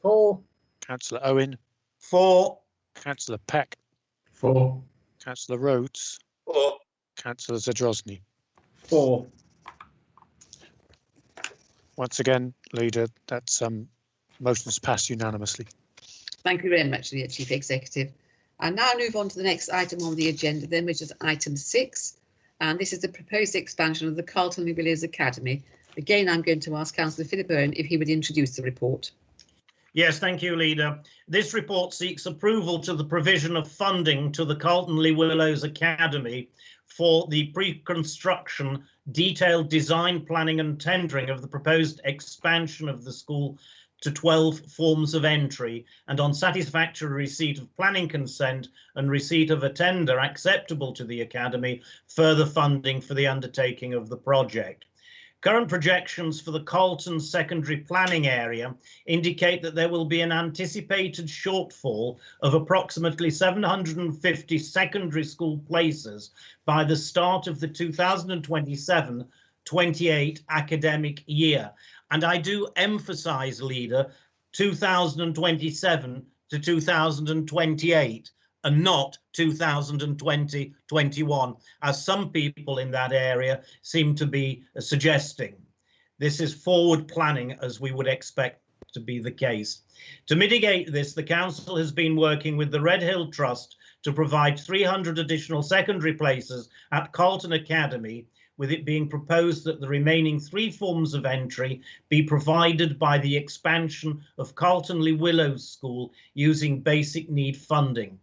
For. Councillor Owen. For. Councillor Peck. For. Councillor Rhodes. For. Councillor Zadrozny. For. Once again, Leader, that's motion's passed unanimously. Thank you very much, dear Chief Executive. I now move on to the next item on the agenda, then, which is item 6, and this is the proposed expansion of the Carlton Willows Academy. Again, I'm going to ask Councillor Philip Owen if he would introduce the report. Yes, thank you, Leader. This report seeks approval to the provision of funding to the Carlton Willows Academy for the pre-construction, detailed design, planning and tendering of the proposed expansion of the school to 12 forms of entry, and on satisfactory receipt of planning consent and receipt of a tender acceptable to the Academy, further funding for the undertaking of the project. Current projections for the Carlton secondary planning area indicate that there will be an anticipated shortfall of approximately 750 secondary school places by the start of the 2027-28 academic year. And I do emphasise, Leader, 2027 to 2028 and not 2020-21, as some people in that area seem to be suggesting. This is forward planning, as we would expect to be the case. To mitigate this, the Council has been working with the Redhill Trust to provide 300 additional secondary places at Carlton Academy, with it being proposed that the remaining 3 forms of entry be provided by the expansion of Carlton Willows School using basic need funding.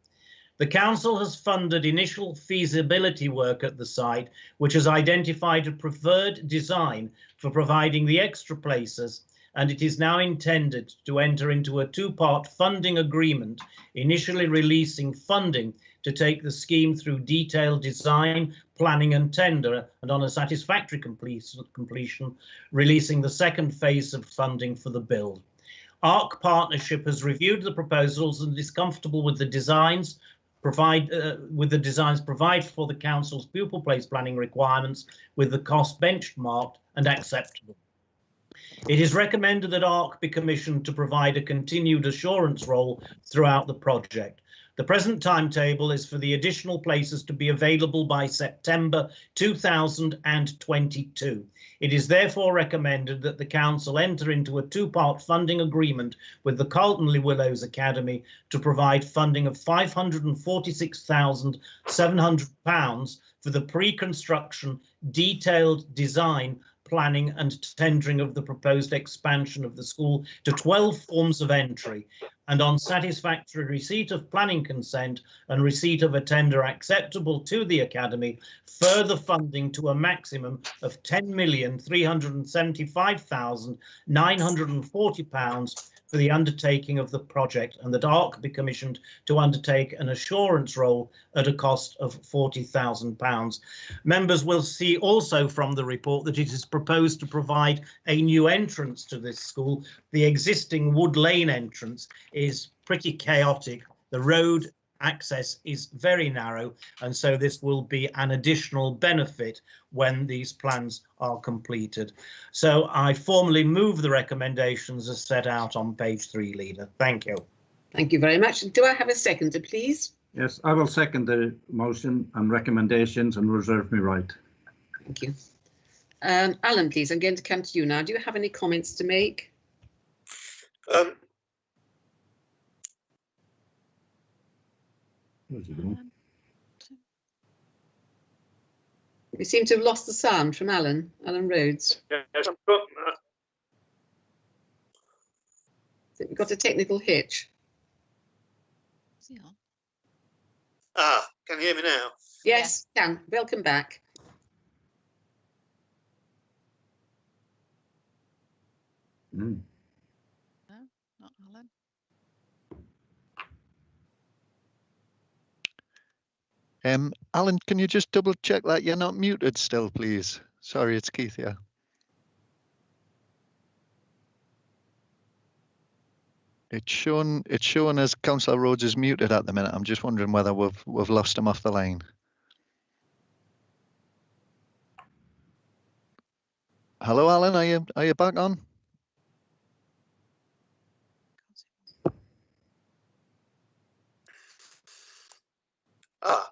The Council has funded initial feasibility work at the site, which has identified a preferred design for providing the extra places, and it is now intended to enter into a 2-part funding agreement, initially releasing funding to take the scheme through detailed design, planning and tender, and on a satisfactory completion, releasing the second phase of funding for the build. ARC Partnership has reviewed the proposals and is comfortable with the designs, provide for the Council's pupil place planning requirements, with the cost benchmarked and acceptable. It is recommended that ARC be commissioned to provide a continued assurance role throughout the project. The present timetable is for the additional places to be available by September 2022. It is therefore recommended that the Council enter into a 2-part funding agreement with the Carlton Willows Academy to provide funding of £546,700 for the pre-construction, detailed design, planning and tendering of the proposed expansion of the school to 12 forms of entry, and on satisfactory receipt of planning consent and receipt of a tender acceptable to the Academy, further funding to a maximum of £10,375,940 for the undertaking of the project, and that ARC be commissioned to undertake an assurance role at a cost of £40,000. Members will see also from the report that it is proposed to provide a new entrance to this school. The existing Wood Lane entrance is pretty chaotic. The road access is very narrow, and so this will be an additional benefit when these plans are completed. So I formally move the recommendations as set out on page 3, Leader. Thank you. Thank you very much. Do I have a seconder, please? Yes, I will second the motion and recommendations and reserve my right. Thank you. Alan, please, I'm going to come to you now. Do you have any comments to make? We seem to have lost the sound from Alan Rhodes. Yes, We've got a technical hitch. Can you hear me now? Yes, can. Welcome back. No, not Alan. Alan, can you just double check that you're not muted still, please? Sorry, it's Keith here. It's shown as Councillor Rhodes is muted at the minute. I'm just wondering whether we've lost him off the line. Hello, Alan. Are you back on? Ah.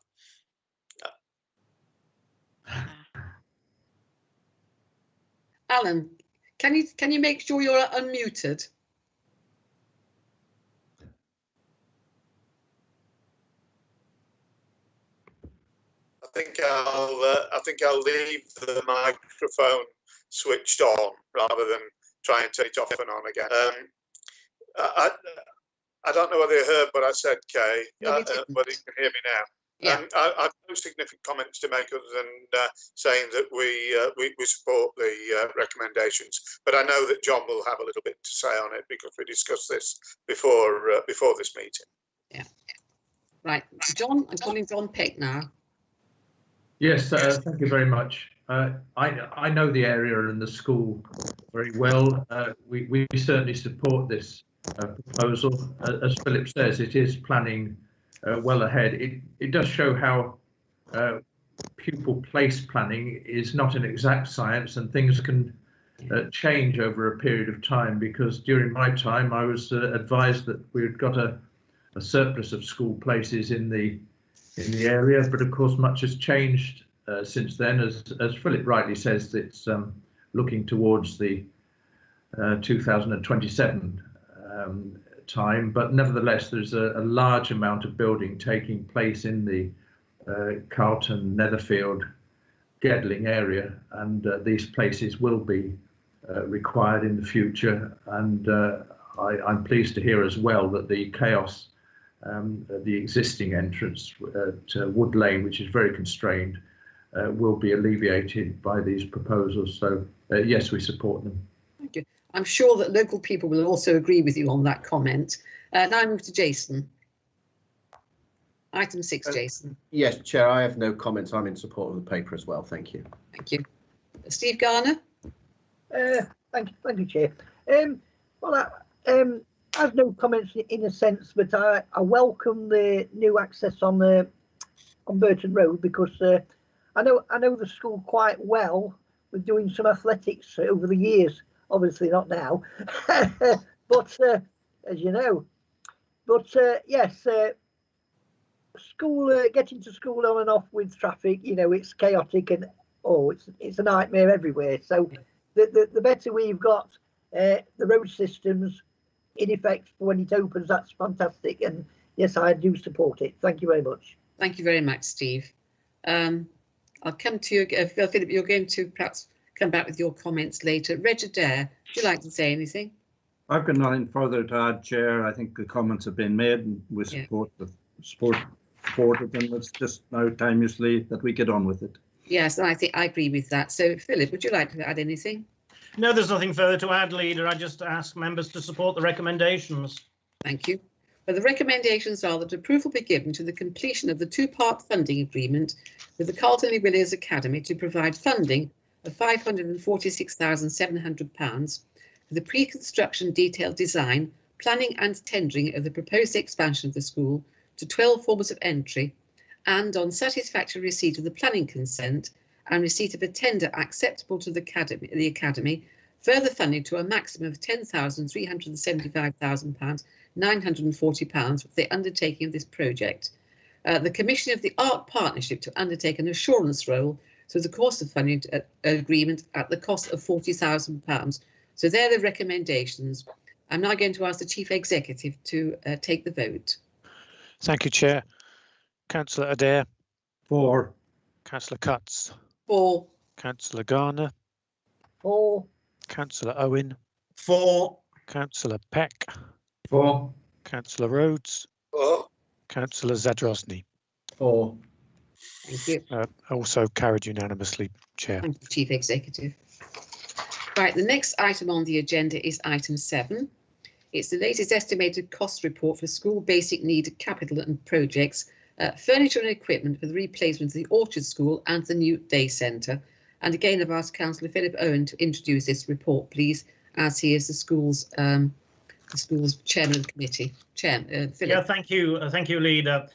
Alan, can you make sure you're unmuted? I think I'll leave the microphone switched on rather than try and turn it off and on again. I don't know whether you heard what I said, Kay, No, whether you can hear me now. Yeah. I've no significant comments to make other than saying that we support the recommendations. But I know that John will have a little bit to say on it because we discussed this before this meeting. Yeah. Right, John. I'm calling John Peck now. Yes, thank you very much. I know the area and the school very well. We certainly support this proposal. As Philip says, it is planning well ahead. It does show how pupil place planning is not an exact science, and things can change over a period of time, because during my time I was advised that we'd got a surplus of school places in the area, but of course much has changed since then. As Philip rightly says, it's looking towards the 2027 time, but nevertheless there's a large amount of building taking place in the Carlton, Netherfield, Gedling area, and these places will be required in the future. And I'm pleased to hear as well that the chaos, the existing entrance to Wood Lane, which is very constrained, will be alleviated by these proposals. So yes, we support them. Thank you. I'm sure that local people will also agree with you on that comment. Now I move to Jason. Item 6, Jason. Yes, Chair, I have no comments. I'm in support of the paper as well. Thank you. Thank you. Steve Garner. Thank you, Chair. Well, I have no comments in a sense, but I welcome the new access on Burton Road, because I know the school quite well with doing some athletics over the years. Obviously not now, but as you know. But yes, school, getting to school on and off with traffic, you know, it's chaotic, and it's a nightmare everywhere. So the better we've got the road systems in effect for when it opens, that's fantastic. And yes, I do support it. Thank you very much. Thank you very much, Steve. I'll come to you, Philip. You're going to perhaps come back with your comments later. Reg Adair, would you like to say anything? I've got nothing further to add, Chair. I think the comments have been made, and we support of them. It's just now timelessly that we get on with it. Yes, and I agree with that. So, Philip, would you like to add anything? No, there's nothing further to add, Leader. I just ask members to support the recommendations. Thank you. Well, the recommendations are that approval be given to the completion of the two-part funding agreement with the Carlton Le Villiers Academy to provide funding of £546,700 for the pre-construction detailed design, planning and tendering of the proposed expansion of the school to 12 forms of entry, and on satisfactory receipt of the planning consent and receipt of a tender acceptable to the academy, further funding to a maximum of £10,375,940 for the undertaking of this project. The commission of the Art Partnership to undertake an assurance role through the course of funding agreement at the cost of £40,000. So they're the recommendations. I'm now going to ask the Chief Executive to take the vote. Thank you, Chair. Councillor Adair. 4. Councillor Cutts. 4. Councillor Garner. 4. Councillor Owen. 4. Councillor Peck. 4. Councillor Rhodes. 4. Councillor Zadrosny. For. Thank you. Also carried unanimously, Chair. Thank you, Chief Executive. Right, the next item on the agenda is item 7. It's the latest estimated cost report for school basic need capital and projects, furniture and equipment for the replacement of the Orchard School and the new day centre. And again, I've asked Councillor Philip Owen to introduce this report, please, as he is the school's chairman of the committee. Philip. Yeah, thank you, Leader.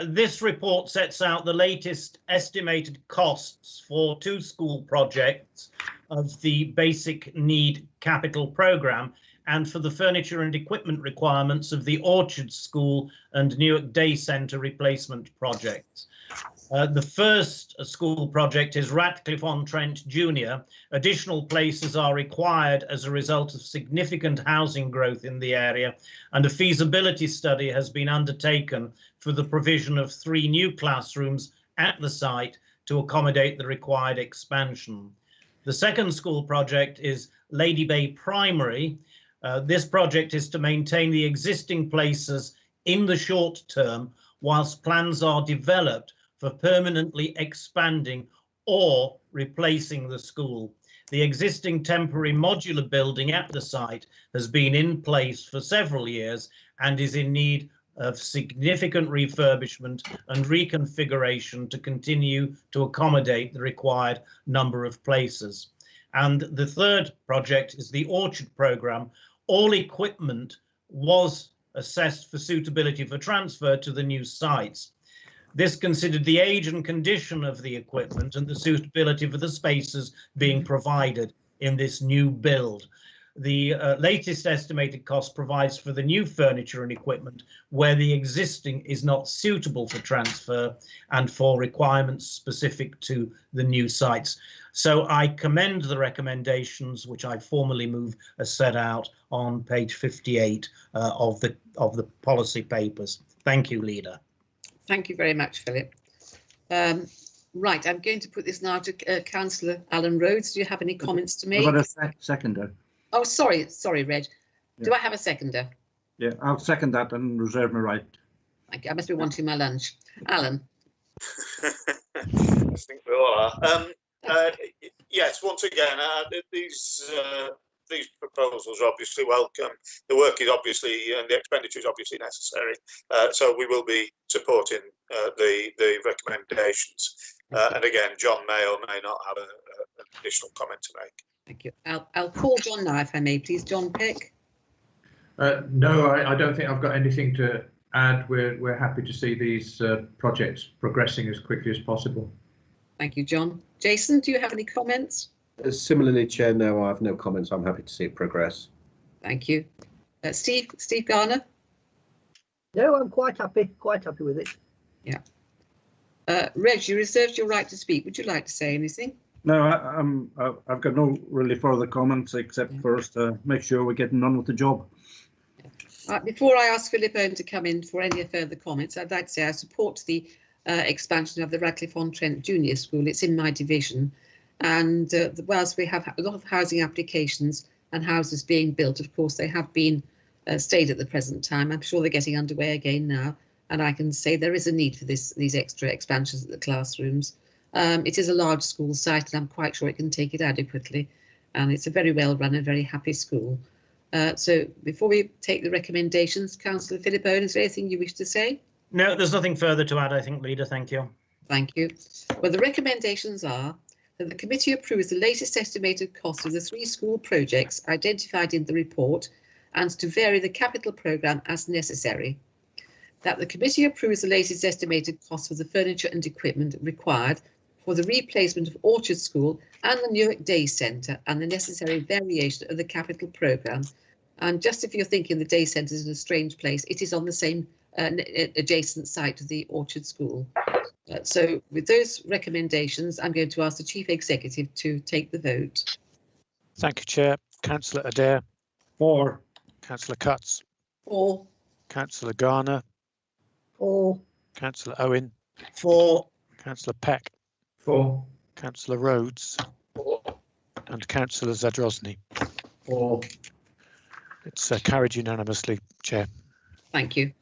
This report sets out the latest estimated costs for 2 school projects of the basic need capital programme and for the furniture and equipment requirements of the Orchard School and Newark Day Centre replacement projects. The first school project is Ratcliffe-on-Trent Junior. Additional places are required as a result of significant housing growth in the area, and a feasibility study has been undertaken for the provision of 3 new classrooms at the site to accommodate the required expansion. The second school project is Lady Bay Primary. This project is to maintain the existing places in the short term whilst plans are developed for permanently expanding or replacing the school. The existing temporary modular building at the site has been in place for several years and is in need of significant refurbishment and reconfiguration to continue to accommodate the required number of places. And the third project is the Orchard programme. All equipment was assessed for suitability for transfer to the new sites. This considered the age and condition of the equipment and the suitability for the spaces being provided in this new build. The latest estimated cost provides for the new furniture and equipment where the existing is not suitable for transfer and for requirements specific to the new sites. So I commend the recommendations, which I formally move as set out on page 58 of the policy papers. Thank you, Leader. Thank you very much, Philip. Right, I'm going to put this now to Councillor Alan Rhodes. Do you have any comments to make? I've got a seconder. Oh, sorry, Reg. Yeah. Do I have a seconder? Yeah, I'll second that and reserve my right. Thank you. I must be wanting my lunch. Alan. I think we all are. Yes, once again, these proposals are obviously welcome. The work is obviously, and the expenditure is obviously necessary. So we will be supporting the recommendations. And again, John may or may not have an additional comment to make. Thank you. I'll call John now, if I may, please. John Peck. No, I don't think I've got anything to add. We're happy to see these projects progressing as quickly as possible. Thank you, John. Jason, do you have any comments? Similarly, Chair, no, I have no comments. I'm happy to see it progress. Thank you. Steve Garner? No, I'm quite happy with it. Yeah. Reg, you reserved your right to speak. Would you like to say anything? No, I've got no really further comments except first make sure we're getting on with the job. Before I ask Philip Owen to come in for any further comments, I'd like to say I support the expansion of the Ratcliffe-on-Trent Junior School. It's in my division. And whilst we have a lot of housing applications and houses being built, of course, they have been stayed at the present time. I'm sure they're getting underway again now. And I can say there is a need for these extra expansions at the classrooms. It is a large school site and I'm quite sure it can take it adequately. And it's a very well run and very happy school. So before we take the recommendations, Councillor Philip Owen, is there anything you wish to say? No, there's nothing further to add, I think, Leader. Thank you. Thank you. Well, the recommendations are that the committee approves the latest estimated cost of the 3 school projects identified in the report and to vary the capital programme as necessary. That the committee approves the latest estimated cost of the furniture and equipment required for the replacement of Orchard School and the Newark Day Centre and the necessary variation of the capital programme. And just if you're thinking the Day Centre is in a strange place, it is on the same adjacent site to the Orchard School. So with those recommendations, I'm going to ask the Chief Executive to take the vote. Thank you, Chair. Councillor Adair. For. Councillor Cutts. For. Councillor Garner. For. Councillor Owen. For. Councillor Peck. For. Councillor Rhodes. For. And Councillor Zadrozny. For. It's carried unanimously, Chair. Thank you.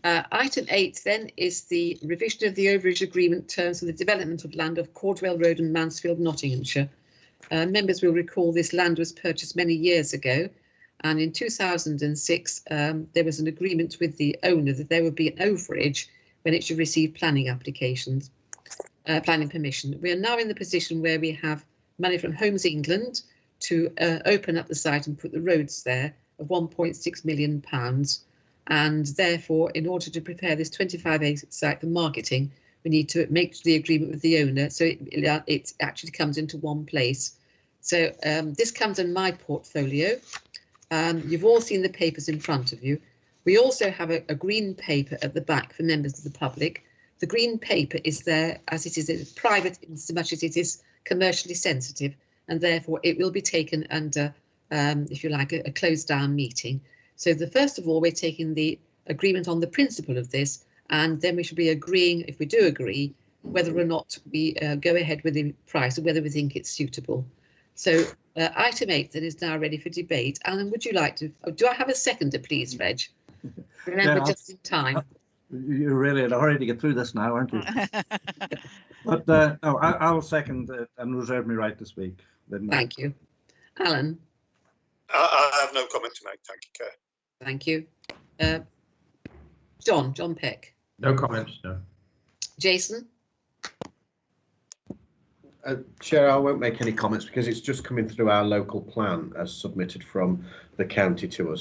Item 8 then is the revision of the overage agreement terms for the development of land of Cordwell Road and Mansfield, Nottinghamshire. Members will recall this land was purchased many years ago, and in 2006 there was an agreement with the owner that there would be an overage when it should receive planning applications, planning permission. We are now in the position where we have money from Homes England to open up the site and put the roads there of £1.6 million. And therefore, in order to prepare this 25-acre site for marketing, we need to make the agreement with the owner so it actually comes into one place. So this comes in my portfolio. You've all seen the papers in front of you. We also have a green paper at the back for members of the public. The green paper is there as it is private in so much as it is commercially sensitive, and therefore it will be taken under, if you like, a closed down meeting. So first of all, we're taking the agreement on the principle of this, and then we should be agreeing, if we do agree, whether or not we go ahead with the price or whether we think it's suitable. So item 8 then is now ready for debate. Alan, would you like to, do I have a seconder, please, Reg? Remember, yeah, just in time. You're really in a hurry to get through this now, aren't you? But no, I'll second it and reserve my right to speak. Then. Thank you. Alan? I have no comment to make, thank you, Chair. Thank you. John Peck? No comments, no. Jason? Chair, I won't make any comments because it's just coming through our local plan as submitted from the county to us. So